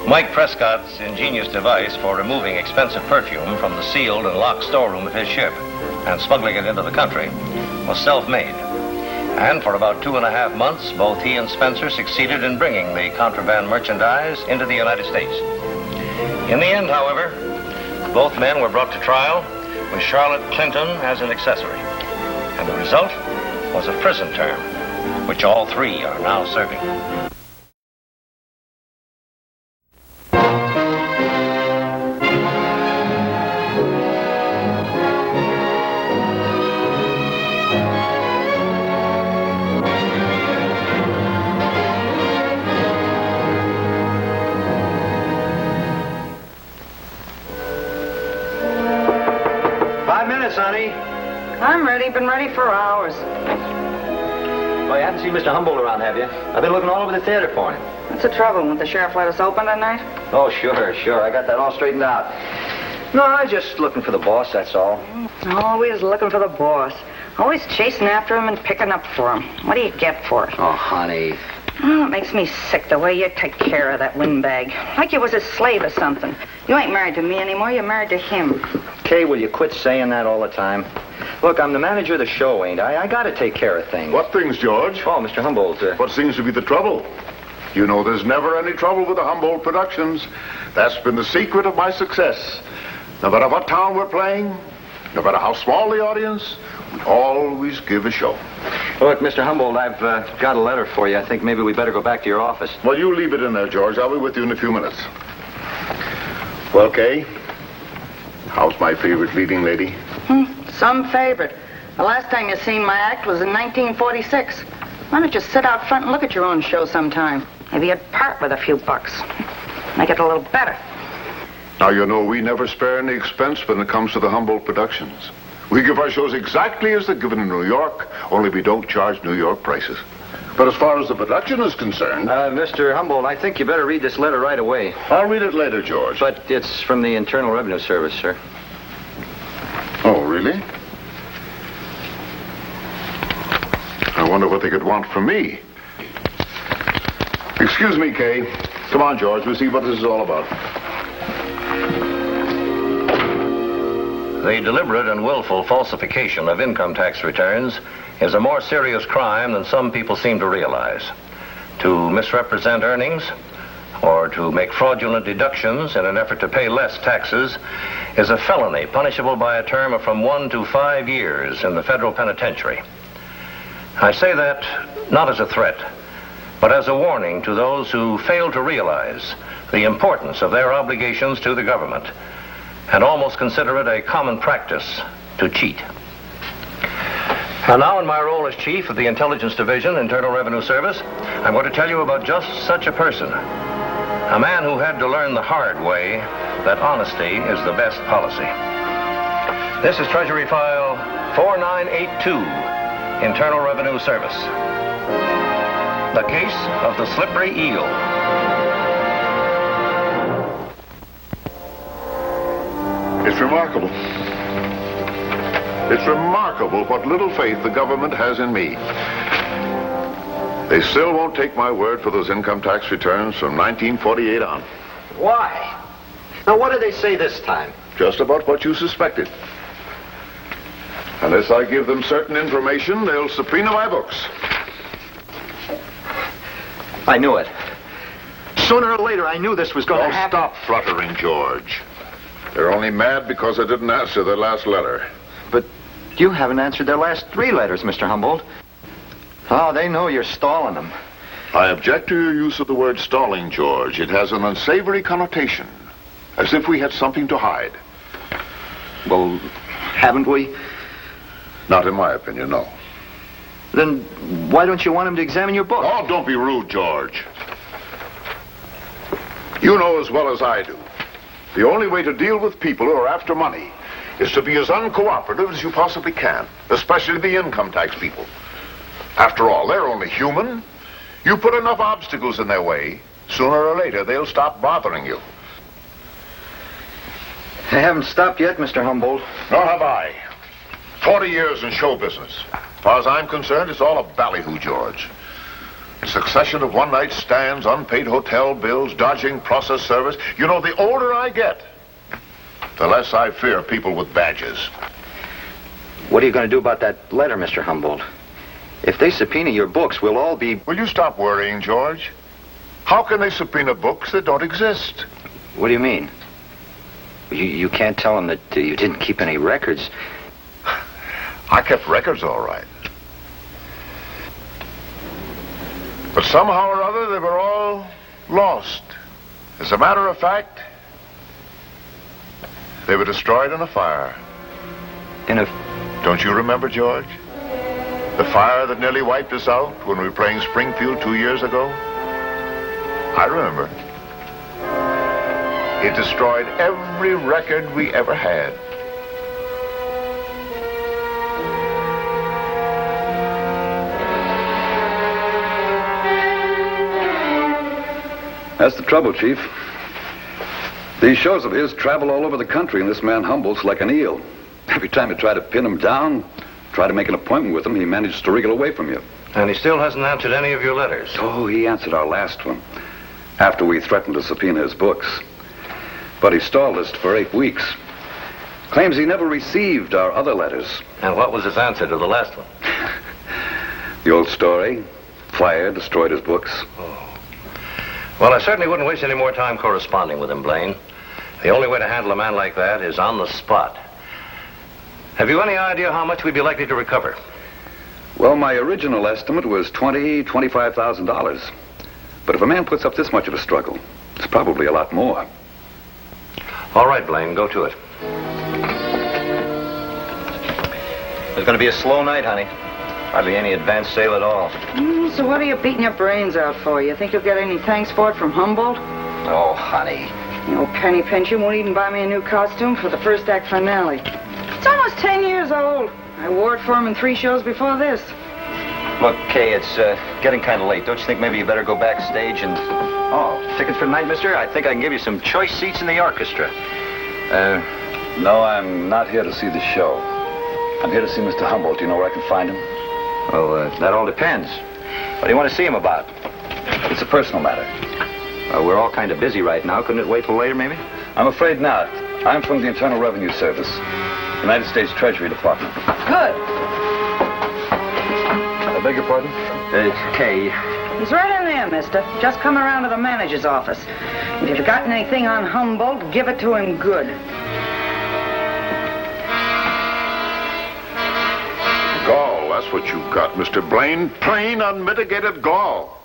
Mike Prescott's ingenious device for removing expensive perfume from the sealed and locked storeroom of his ship and smuggling it into the country was self-made. And for about 2.5 months, both he and Spencer succeeded in bringing the contraband merchandise into the United States. In the end, however, both men were brought to trial with Charlotte Clinton as an accessory. And the result was a prison term, which all three are now serving. Honey. I'm ready. Been ready for hours. Oh, you haven't seen Mr. Humboldt around, have you? I've been looking all over the theater for him. What's the trouble? Won't the sheriff let us open tonight? Oh, sure. I got that all straightened out. No, I was just looking for the boss, that's all. Always looking for the boss. Always chasing after him and picking up for him. What do you get for it? Oh, honey. Oh, it makes me sick the way you take care of that windbag. Like you was a slave or something. You ain't married to me anymore. You're married to him. Kay, will you quit saying that all the time? Look, I'm the manager of the show, ain't I? I gotta take care of things. What things, George? Oh, Mr. Humboldt. What seems to be the trouble? You know there's never any trouble with the Humboldt Productions. That's been the secret of my success. No matter what town we're playing, no matter how small the audience, we always give a show. Look, Mr. Humboldt, I've got a letter for you. I think maybe we better go back to your office. Well, you leave it in there, George. I'll be with you in a few minutes. Well, Kay, how's my favorite leading lady? Some favorite. The last time you seen my act was in 1946. Why don't you sit out front and look at your own show sometime? Maybe you'd part with a few bucks. Make it a little better. Now, you know, we never spare any expense when it comes to the Humboldt Productions. We give our shows exactly as they're given in New York, only we don't charge New York prices. But as far as the production is concerned... Mr. Humboldt, I think you better read this letter right away. I'll read it later, George. But it's from the Internal Revenue Service, sir. Oh, really? I wonder what they could want from me. Excuse me, Kay. Come on, George. We'll see what this is all about. The deliberate and willful falsification of income tax returns is a more serious crime than some people seem to realize. To misrepresent earnings or to make fraudulent deductions in an effort to pay less taxes is a felony punishable by a term of from 1 to 5 years in the federal penitentiary. I say that not as a threat, but as a warning to those who fail to realize the importance of their obligations to the government and almost consider it a common practice to cheat. And now, in my role as Chief of the Intelligence Division, Internal Revenue Service, I'm going to tell you about just such a person. A man who had to learn the hard way that honesty is the best policy. This is Treasury File 4982, Internal Revenue Service. The case of the slippery eel. It's remarkable. It's remarkable what little faith the government has in me. They still won't take my word for those income tax returns from 1948 on. Why? Now, what did they say this time? Just about what you suspected. Unless I give them certain information, they'll subpoena my books. I knew it. Sooner or later, I knew this was going to happen. Stop fluttering, George. They're only mad because I didn't answer their last letter. But you haven't answered their last 3 letters, Mr. Humboldt. Oh, they know you're stalling them. I object to your use of the word stalling, George. It has an unsavory connotation, as if we had something to hide. Well, haven't we? Not in my opinion, no. Then why don't you want him to examine your book? Oh, don't be rude, George. You know as well as I do. The only way to deal with people who are after money is to be as uncooperative as you possibly can, especially the income tax people. After all, they're only human. You put enough obstacles in their way, sooner or later they'll stop bothering you. They haven't stopped yet, Mr. Humboldt. Nor have I. 40 years in show business. As far as I'm concerned, it's all a ballyhoo, George. A succession of one-night stands, unpaid hotel bills, dodging process service. You know, the older I get, the less I fear people with badges. What are you going to do about that letter, Mr. Humboldt? If they subpoena your books, we'll all be... Will you stop worrying, George? How can they subpoena books that don't exist? What do you mean? You can't tell them that you didn't keep any records. I kept records, all right. But somehow or other, they were all lost. As a matter of fact, they were destroyed in a fire. In a... Don't you remember, George? The fire that nearly wiped us out when we were playing Springfield 2 years ago? I remember. It destroyed every record we ever had. That's the trouble, Chief. These shows of his travel all over the country, and this man Humboldt's like an eel. Every time you try to pin him down, try to make an appointment with him, he manages to wriggle away from you. And he still hasn't answered any of your letters. Oh, he answered our last one, after we threatened to subpoena his books. But he stalled us for 8 weeks. Claims he never received our other letters. And what was his answer to the last one? The old story. Fire destroyed his books. Oh. Well, I certainly wouldn't waste any more time corresponding with him, Blaine. The only way to handle a man like that is on the spot. Have you any idea how much we'd be likely to recover? Well, my original estimate was $25,000. But if a man puts up this much of a struggle, it's probably a lot more. All right, Blaine, go to it. It's going to be a slow night, honey. Hardly any advance sale at all. So what are you beating your brains out for? You think you'll get any thanks for it from Humboldt? Oh, honey. You know, penny pincher won't even buy me a new costume for the first act finale. It's almost 10 years old. I wore it for him in 3 shows before this. Look, Kay, it's getting kind of late. Don't you think maybe you better go backstage and... Oh, tickets for tonight, mister? I think I can give you some choice seats in the orchestra. No, I'm not here to see the show. I'm here to see Mr. Humboldt. Do you know where I can find him? Well, that all depends. What do you want to see him about? It's a personal matter. We're all kind of busy right now. Couldn't it wait till later, maybe? I'm afraid not. I'm from the Internal Revenue Service, United States Treasury Department. Good. I beg your pardon? Kay. He's right in there, mister. Just come around to the manager's office. If you've got anything on Humboldt, give it to him good. Gall, that's what you've got, Mr. Blaine. Plain, unmitigated gall.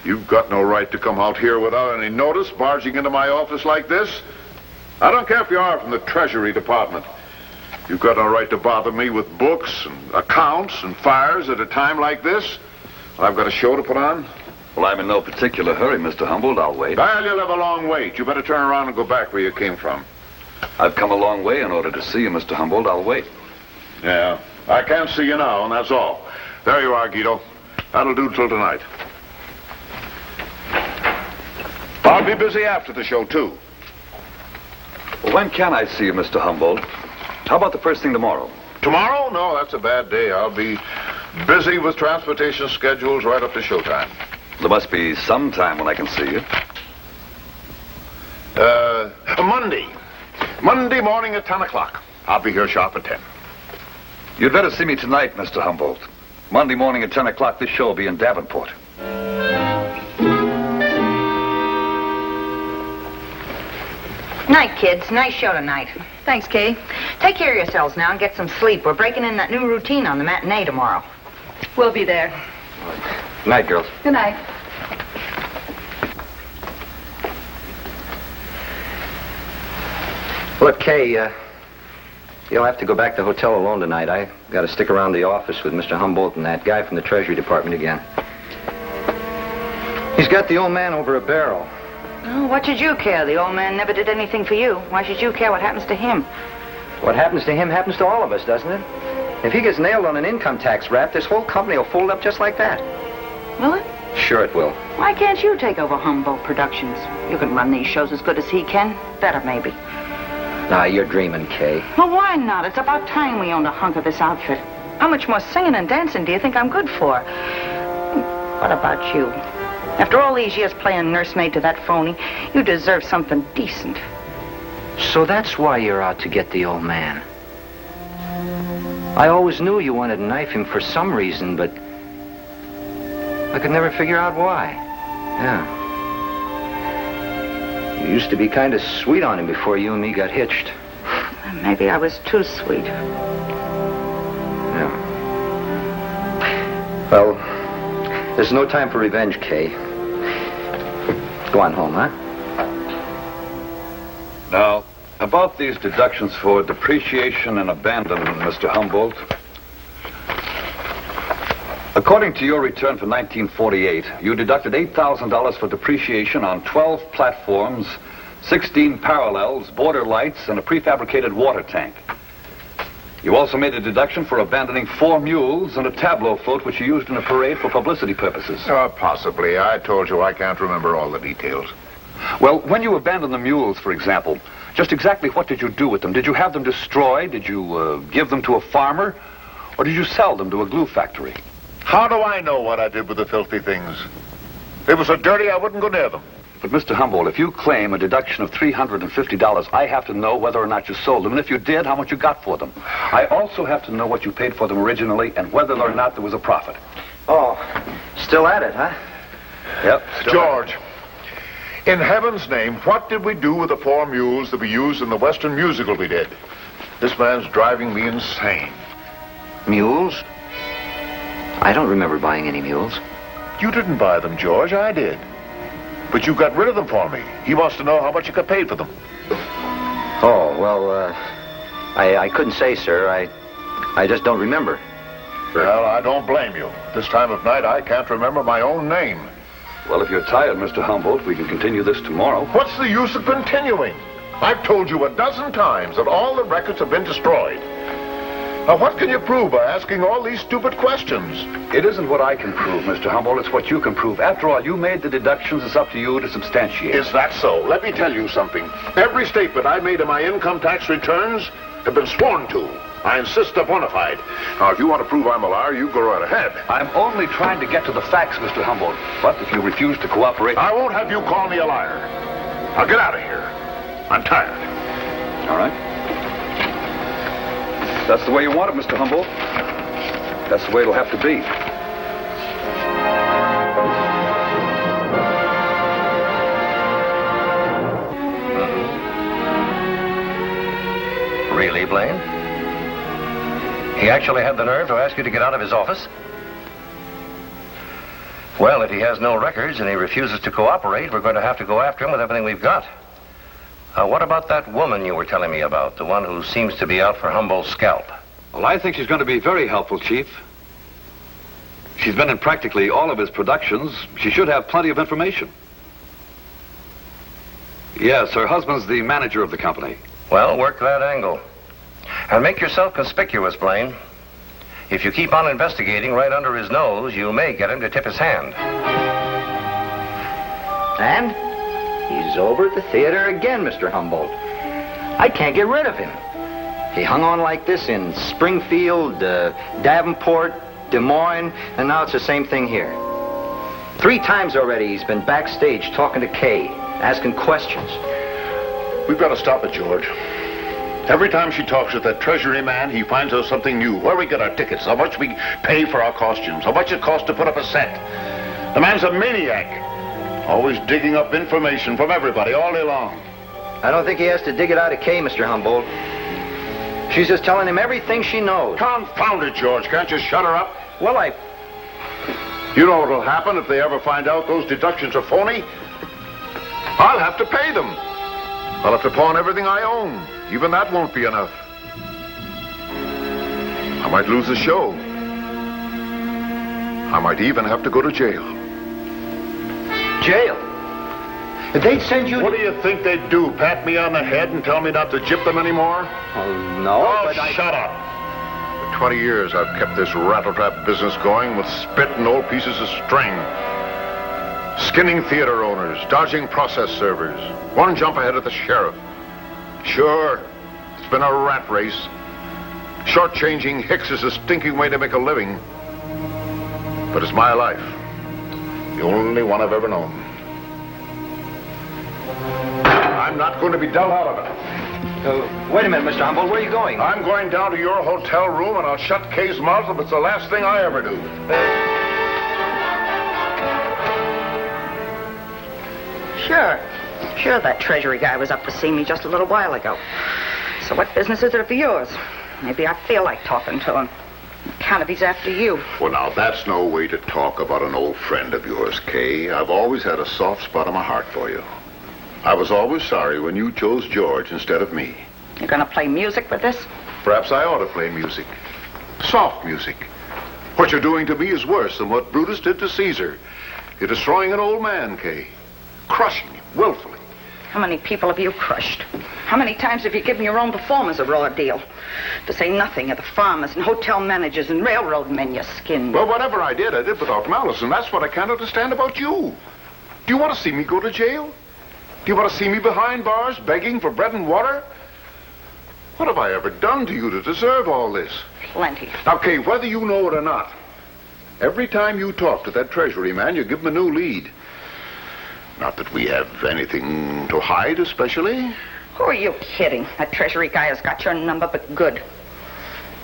You've got no right to come out here without any notice, barging into my office like this. I don't care if you are from the Treasury Department. You've got no right to bother me with books and accounts and fires at a time like this. I've got a show to put on. Well, I'm in no particular hurry, Mr. Humboldt. I'll wait. Well, you'll have a long wait. You better turn around and go back where you came from. I've come a long way in order to see you, Mr. Humboldt. I'll wait. Yeah, I can't see you now, and that's all. There you are, Guido. That'll do till tonight. I'll be busy after the show, too. Well, when can I see you, Mr. Humboldt? How about the first thing tomorrow? Tomorrow? No, that's a bad day. I'll be busy with transportation schedules right up to showtime. There must be some time when I can see you. Monday. Monday morning at 10 o'clock. I'll be here sharp at 10. You'd better see me tonight, Mr. Humboldt. Monday morning at 10 o'clock, this show will be in Davenport. Night, kids. Nice show tonight. Thanks, Kay. Take care of yourselves now and get some sleep. We're breaking in that new routine on the matinee tomorrow. We'll be there. Good night, girls. Good night. Look, Kay, you'll have to go back to the hotel alone tonight. I got to stick around the office with Mr. Humboldt and that guy from the Treasury Department again. He's got the old man over a barrel. Oh, what should you care? The old man never did anything for you. Why should you care what happens to him? What happens to him happens to all of us, doesn't it? If he gets nailed on an income tax rap, this whole company will fold up just like that. Will it? Sure it will. Why can't you take over Humboldt Productions? You can run these shows as good as he can. Better, maybe. Nah, you're dreaming, Kay. Well, why not? It's about time we owned a hunk of this outfit. How much more singing and dancing do you think I'm good for? What about you? After all these years playing nursemaid to that phony, you deserve something decent. So that's why you're out to get the old man. I always knew you wanted to knife him for some reason, but I could never figure out why. Yeah. You used to be kind of sweet on him before you and me got hitched. Maybe I was too sweet. Yeah. Well, there's no time for revenge, Kay. Go on home, huh? Now, about these deductions for depreciation and abandonment, Mr. Humboldt. According to your return for 1948, you deducted $8,000 for depreciation on 12 platforms, 16 parallels, border lights, and a prefabricated water tank. You also made a deduction for abandoning 4 mules and a tableau float which you used in a parade for publicity purposes. Possibly. I told you I can't remember all the details. Well, when you abandoned the mules, for example, just exactly what did you do with them? Did you have them destroyed? Did you give them to a farmer? Or did you sell them to a glue factory? How do I know what I did with the filthy things? If they were so dirty, I wouldn't go near them. But, Mr. Humboldt, if you claim a deduction of $350, I have to know whether or not you sold them, and if you did, how much you got for them. I also have to know what you paid for them originally and whether or not there was a profit. Oh, still at it, huh? Yep. George, in heaven's name, what did we do with the 4 mules that we used in the Western musical we did? This man's driving me insane. Mules? I don't remember buying any mules. You didn't buy them, George. I did. But you got rid of them for me. He wants to know how much you got paid for them. Oh, well, I couldn't say, sir. I just don't remember. Well, I don't blame you. This time of night, I can't remember my own name. Well, if you're tired, Mr. Humboldt, we can continue this tomorrow. What's the use of continuing? I've told you a dozen times that all the records have been destroyed. Now, what can you prove by asking all these stupid questions? It isn't what I can prove, Mr. Humboldt. It's what you can prove. After all, you made the deductions. It's up to you to substantiate. Is that so? Let me tell you something. Every statement I made in my income tax returns have been sworn to. I insist they're bona fide. Now, if you want to prove I'm a liar, you go right ahead. I'm only trying to get to the facts, Mr. Humboldt. But if you refuse to cooperate... I won't have you call me a liar. Now, get out of here. I'm tired. All right. That's the way you want it, Mr. Humboldt. That's the way it'll have to be. Really, Blaine? He actually had the nerve to ask you to get out of his office? Well, if he has no records and he refuses to cooperate, we're going to have to go after him with everything we've got. What about that woman you were telling me about, the one who seems to be out for Humboldt's scalp? Well, I think she's going to be very helpful, Chief. She's been in practically all of his productions. She should have plenty of information. Yes, her husband's the manager of the company. Well, work that angle. And make yourself conspicuous, Blaine. If you keep on investigating right under his nose, you may get him to tip his hand. And he's over at the theater again, Mr. Humboldt. I can't get rid of him. He hung on like this in Springfield, Davenport, Des Moines, and now it's the same thing here. 3 times already he's been backstage talking to Kay, asking questions. We've got to stop it, George. Every time she talks with that treasury man, he finds out something new. Where we get our tickets, how much we pay for our costumes, how much it costs to put up a set. The man's a maniac. Always digging up information from everybody all day long. I don't think he has to dig it out of Kay, Mr. Humboldt. She's just telling him everything she knows. Confound it, George. Can't you shut her up? Well, You know what'll happen if they ever find out those deductions are phony? I'll have to pay them. I'll have to pawn everything I own. Even that won't be enough. I might lose the show. I might even have to go to jail. Jail? They'd send you... What do you think they'd do? Pat me on the head and tell me not to gyp them anymore? Oh, no, but shut up. For 20 years, I've kept this rattletrap business going with spit and old pieces of string. Skinning theater owners, dodging process servers, one jump ahead of the sheriff. Sure, it's been a rat race. Shortchanging Hicks is a stinking way to make a living. But it's my life. The only one I've ever known. I'm not going to be dealt out of it. Wait a minute, Mr. Humboldt. Where are you going? I'm going down to your hotel room, and I'll shut Kay's mouth if it's the last thing I ever do. Sure, that treasury guy was up to see me just a little while ago. So what business is it of yours? Maybe I feel like talking to him. Kind of he's after you. Well, now, that's no way to talk about an old friend of yours, Kay. I've always had a soft spot in my heart for you. I was always sorry when you chose George instead of me. You're gonna play music with this? Perhaps I ought to play music. Soft music. What you're doing to me is worse than what Brutus did to Caesar. You're destroying an old man, Kay. Crushing him willfully. How many people have you crushed? How many times have you given your own performers a raw deal? To say nothing of the farmers and hotel managers and railroad men you skinned. Well, whatever I did without malice, and that's what I can't understand about you. Do you want to see me go to jail? Do you want to see me behind bars begging for bread and water? What have I ever done to you to deserve all this? Plenty. Now, Kay, whether you know it or not, every time you talk to that Treasury man, you give him a new lead. Not that we have anything to hide, especially. Who are you kidding? That Treasury guy has got your number, but good.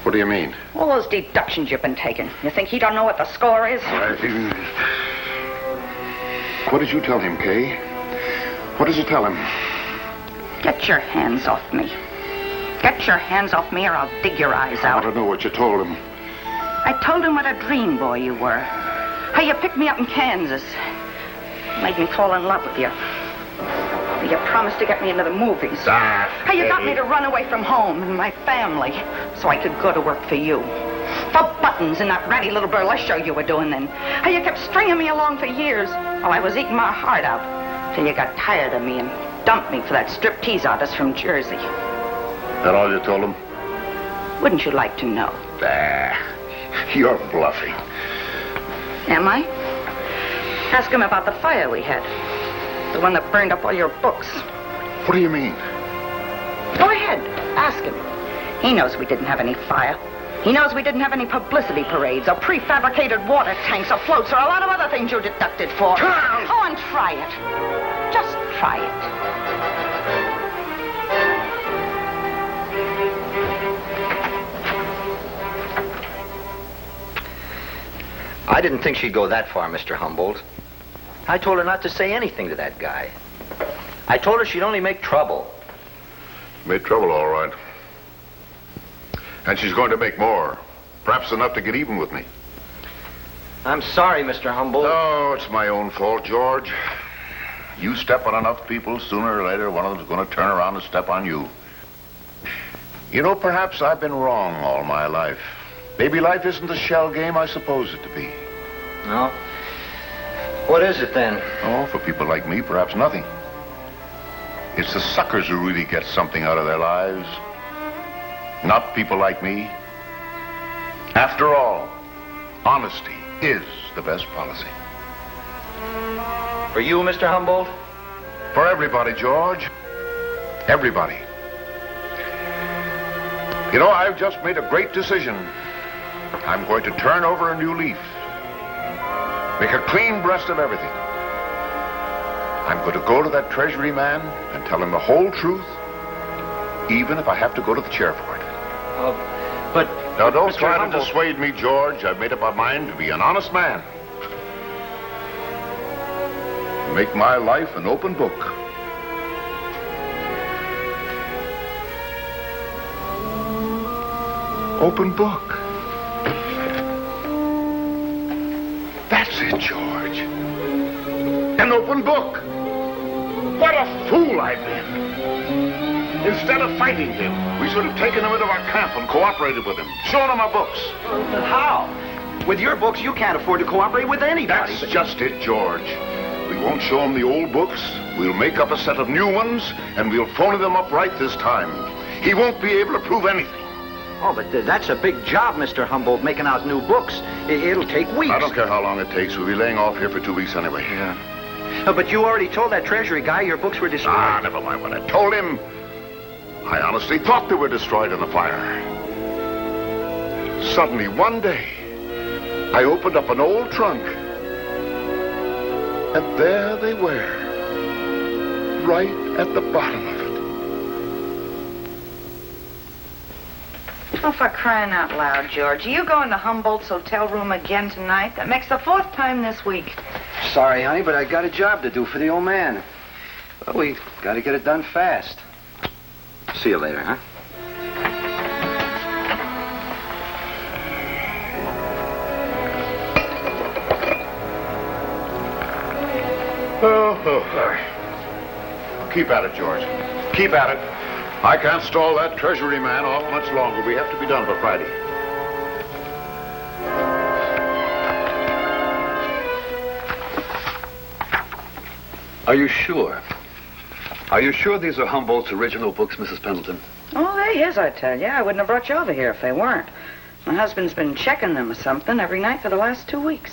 What do you mean? All those deductions you've been taking. You think he don't know what the score is? What did you tell him, Kay? What did you tell him? Get your hands off me. Get your hands off me or I'll dig your eyes out. I don't know what you told him. I told him what a dream boy you were. How you picked me up in Kansas. Made me fall in love with you. How you promised to get me into the movies. How you got me to run away from home and my family so I could go to work for you. For buttons in that ratty little burlesque show you were doing then. How you kept stringing me along for years while I was eating my heart out. Till you got tired of me and dumped me for that striptease artist from Jersey. That all you told him? Wouldn't you like to know? You're bluffing. Am I? Ask him about the fire we had. The one that burned up all your books. What do you mean? Go ahead. Ask him. He knows we didn't have any fire. He knows we didn't have any publicity parades or prefabricated water tanks or floats or a lot of other things you deducted for. Go and try it. Just try it. I didn't think she'd go that far, Mr. Humboldt. I told her not to say anything to that guy. I told her she'd only make trouble. Made trouble, all right. And she's going to make more. Perhaps enough to get even with me. I'm sorry, Mr. Humboldt. No, it's my own fault, George. You step on enough people, sooner or later, one of them's going to turn around and step on you. You know, perhaps I've been wrong all my life. Maybe life isn't the shell game I suppose it to be. No? What is it, then? Oh, for people like me, perhaps nothing. It's the suckers who really get something out of their lives. Not people like me. After all, honesty is the best policy. For you, Mr. Humboldt? For everybody, George. Everybody. You know, I've just made a great decision. I'm going to turn over a new leaf. Make a clean breast of everything. I'm going to go to that Treasury man and tell him the whole truth, even if I have to go to the chair for it. But... Now, don't Mr. try Humboldt... to dissuade me, George. I've made up my mind to be an honest man. Make my life an open book. Open book. That's it, George. An open book. What a fool I've been. Instead of fighting him, we should have taken him into our camp and cooperated with him, shown him our books. How? With your books, you can't afford to cooperate with anybody. That's just it, George. We won't show him the old books. We'll make up a set of new ones, and we'll phone them up right this time. He won't be able to prove anything. Oh, but that's a big job, Mr. Humboldt, making out new books. It'll take weeks. I don't care how long it takes. We'll be laying off here for 2 weeks anyway. Yeah. But you already told that Treasury guy your books were destroyed. Ah, never mind what I told him. I honestly thought they were destroyed in the fire. Suddenly, one day, I opened up an old trunk. And there they were, right at the bottom of it. Oh, for crying out loud, George. Are you going to Humboldt's hotel room again tonight? That makes the 4th time this week. Sorry, honey, but I got a job to do for the old man. Well, we got to get it done fast. See you later, huh? Oh. Keep at it, George. Keep at it. I can't stall that Treasury man off much longer. We have to be done by Friday. Are you sure? Are you sure these are Humboldt's original books, Mrs. Pendleton? Oh, they is, I tell you. I wouldn't have brought you over here if they weren't. My husband's been checking them or something every night for the last 2 weeks.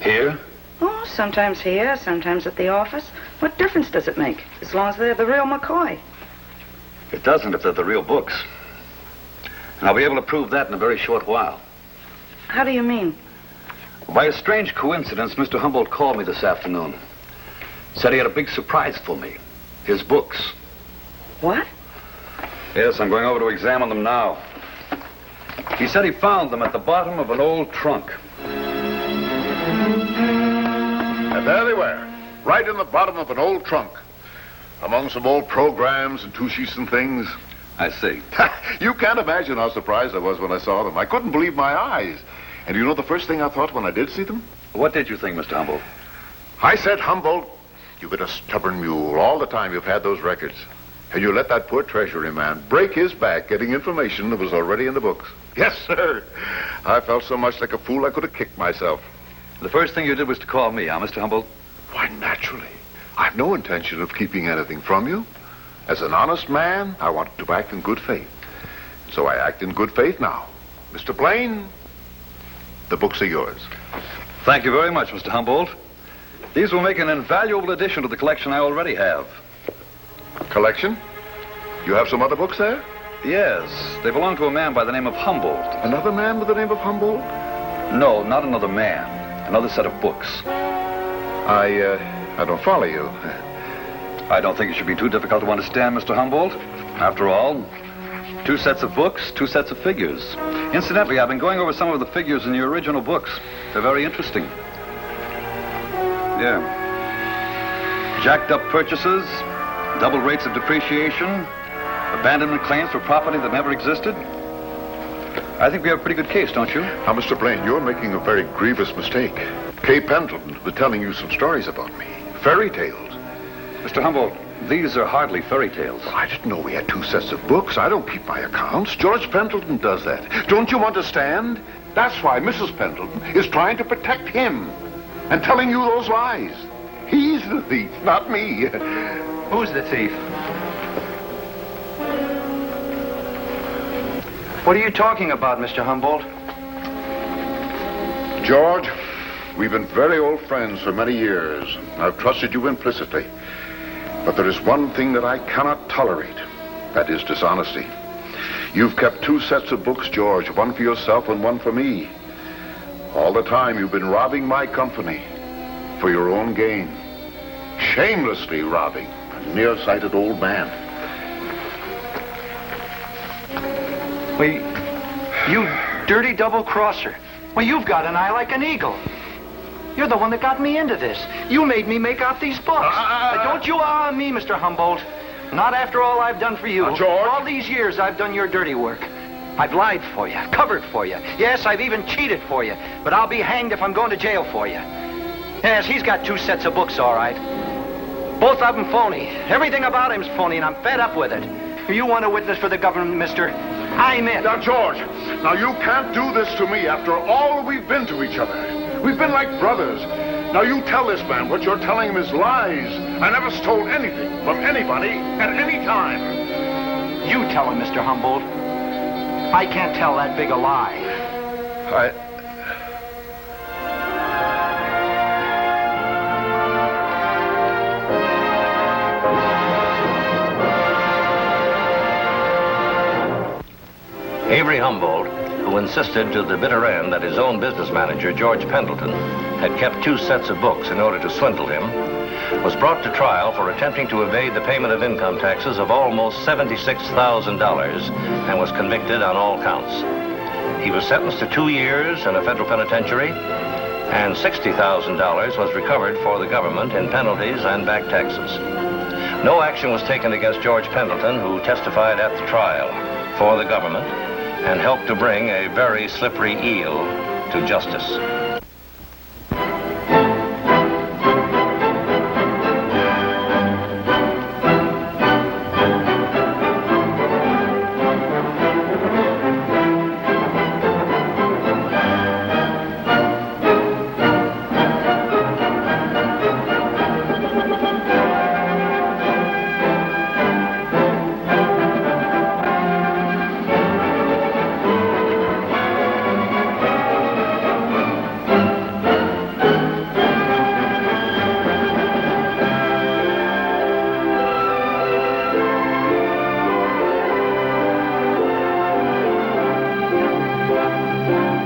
Here? Oh, sometimes here, sometimes at the office. What difference does it make, as long as they're the real McCoy? It doesn't if they're the real books. And I'll be able to prove that in a very short while. How do you mean? By a strange coincidence, Mr. Humboldt called me this afternoon. Said he had a big surprise for me. His books. What? Yes, I'm going over to examine them now. He said he found them at the bottom of an old trunk. And there they were, right in the bottom of an old trunk. Among some old programs and two sheets and things. I see. You can't imagine how surprised I was when I saw them. I couldn't believe my eyes. And you know the first thing I thought when I did see them? What did you think, Mr. Humboldt? I said, Humboldt, you've been a stubborn mule all the time you've had those records. And you let that poor treasury man break his back getting information that was already in the books. Yes, sir. I felt so much like a fool I could have kicked myself. The first thing you did was to call me, huh, Mr. Humboldt? Why, naturally. I've no intention of keeping anything from you. As an honest man, I wanted to act in good faith. So I act in good faith now. Mr. Blaine, the books are yours. Thank you very much, Mr. Humboldt. These will make an invaluable addition to the collection I already have. Collection? You have some other books there? Yes. They belong to a man by the name of Humboldt. Another man with the name of Humboldt? No, not another man. Another set of books. I don't follow you. I don't think it should be too difficult to understand, Mr. Humboldt. After all, 2 sets of books, 2 sets of figures. Incidentally, I've been going over some of the figures in your original books. They're very interesting. Yeah. Jacked up purchases, double rates of depreciation, abandonment claims for property that never existed. I think we have a pretty good case, don't you? Now, Mr. Blaine, you're making a very grievous mistake. Kay Pendleton was telling you some stories about me. Fairy tales. Mr. Humboldt, these are hardly fairy tales. Well, I didn't know we had 2 sets of books. I don't keep my accounts. George Pendleton does that. Don't you understand? That's why Mrs. Pendleton is trying to protect him and telling you those lies. He's the thief, not me. Who's the thief? What are you talking about, Mr. Humboldt? George, we've been very old friends for many years. I've trusted you implicitly. But there is one thing that I cannot tolerate. That is dishonesty. You've kept 2 sets of books, George, one for yourself and one for me. All the time you've been robbing my company for your own gain. Shamelessly robbing a nearsighted old man. Well, you dirty double-crosser. Well, you've got an eye like an eagle. You're the one that got me into this. You made me make out these books. Don't you me, Mr. Humboldt. Not after all I've done for you. George. All these years I've done your dirty work. I've lied for you, covered for you. Yes, I've even cheated for you. But I'll be hanged if I'm going to jail for you. Yes, he's got 2 sets of books, all right. Both of them phony. Everything about him's phony, and I'm fed up with it. You want to witness for the government, mister? I'm in. Now, George, now you can't do this to me after all we've been to each other. We've been like brothers. Now you tell this man what you're telling him is lies. I never stole anything from anybody at any time. You tell him, Mr. Humboldt. I can't tell that big a lie. Avery Humboldt, who insisted to the bitter end that his own business manager, George Pendleton, had kept 2 sets of books in order to swindle him, was brought to trial for attempting to evade the payment of income taxes of almost $76,000 and was convicted on all counts. He was sentenced to 2 years in a federal penitentiary, and $60,000 was recovered for the government in penalties and back taxes. No action was taken against George Pendleton, who testified at the trial for the government and helped to bring a very slippery eel to justice. you.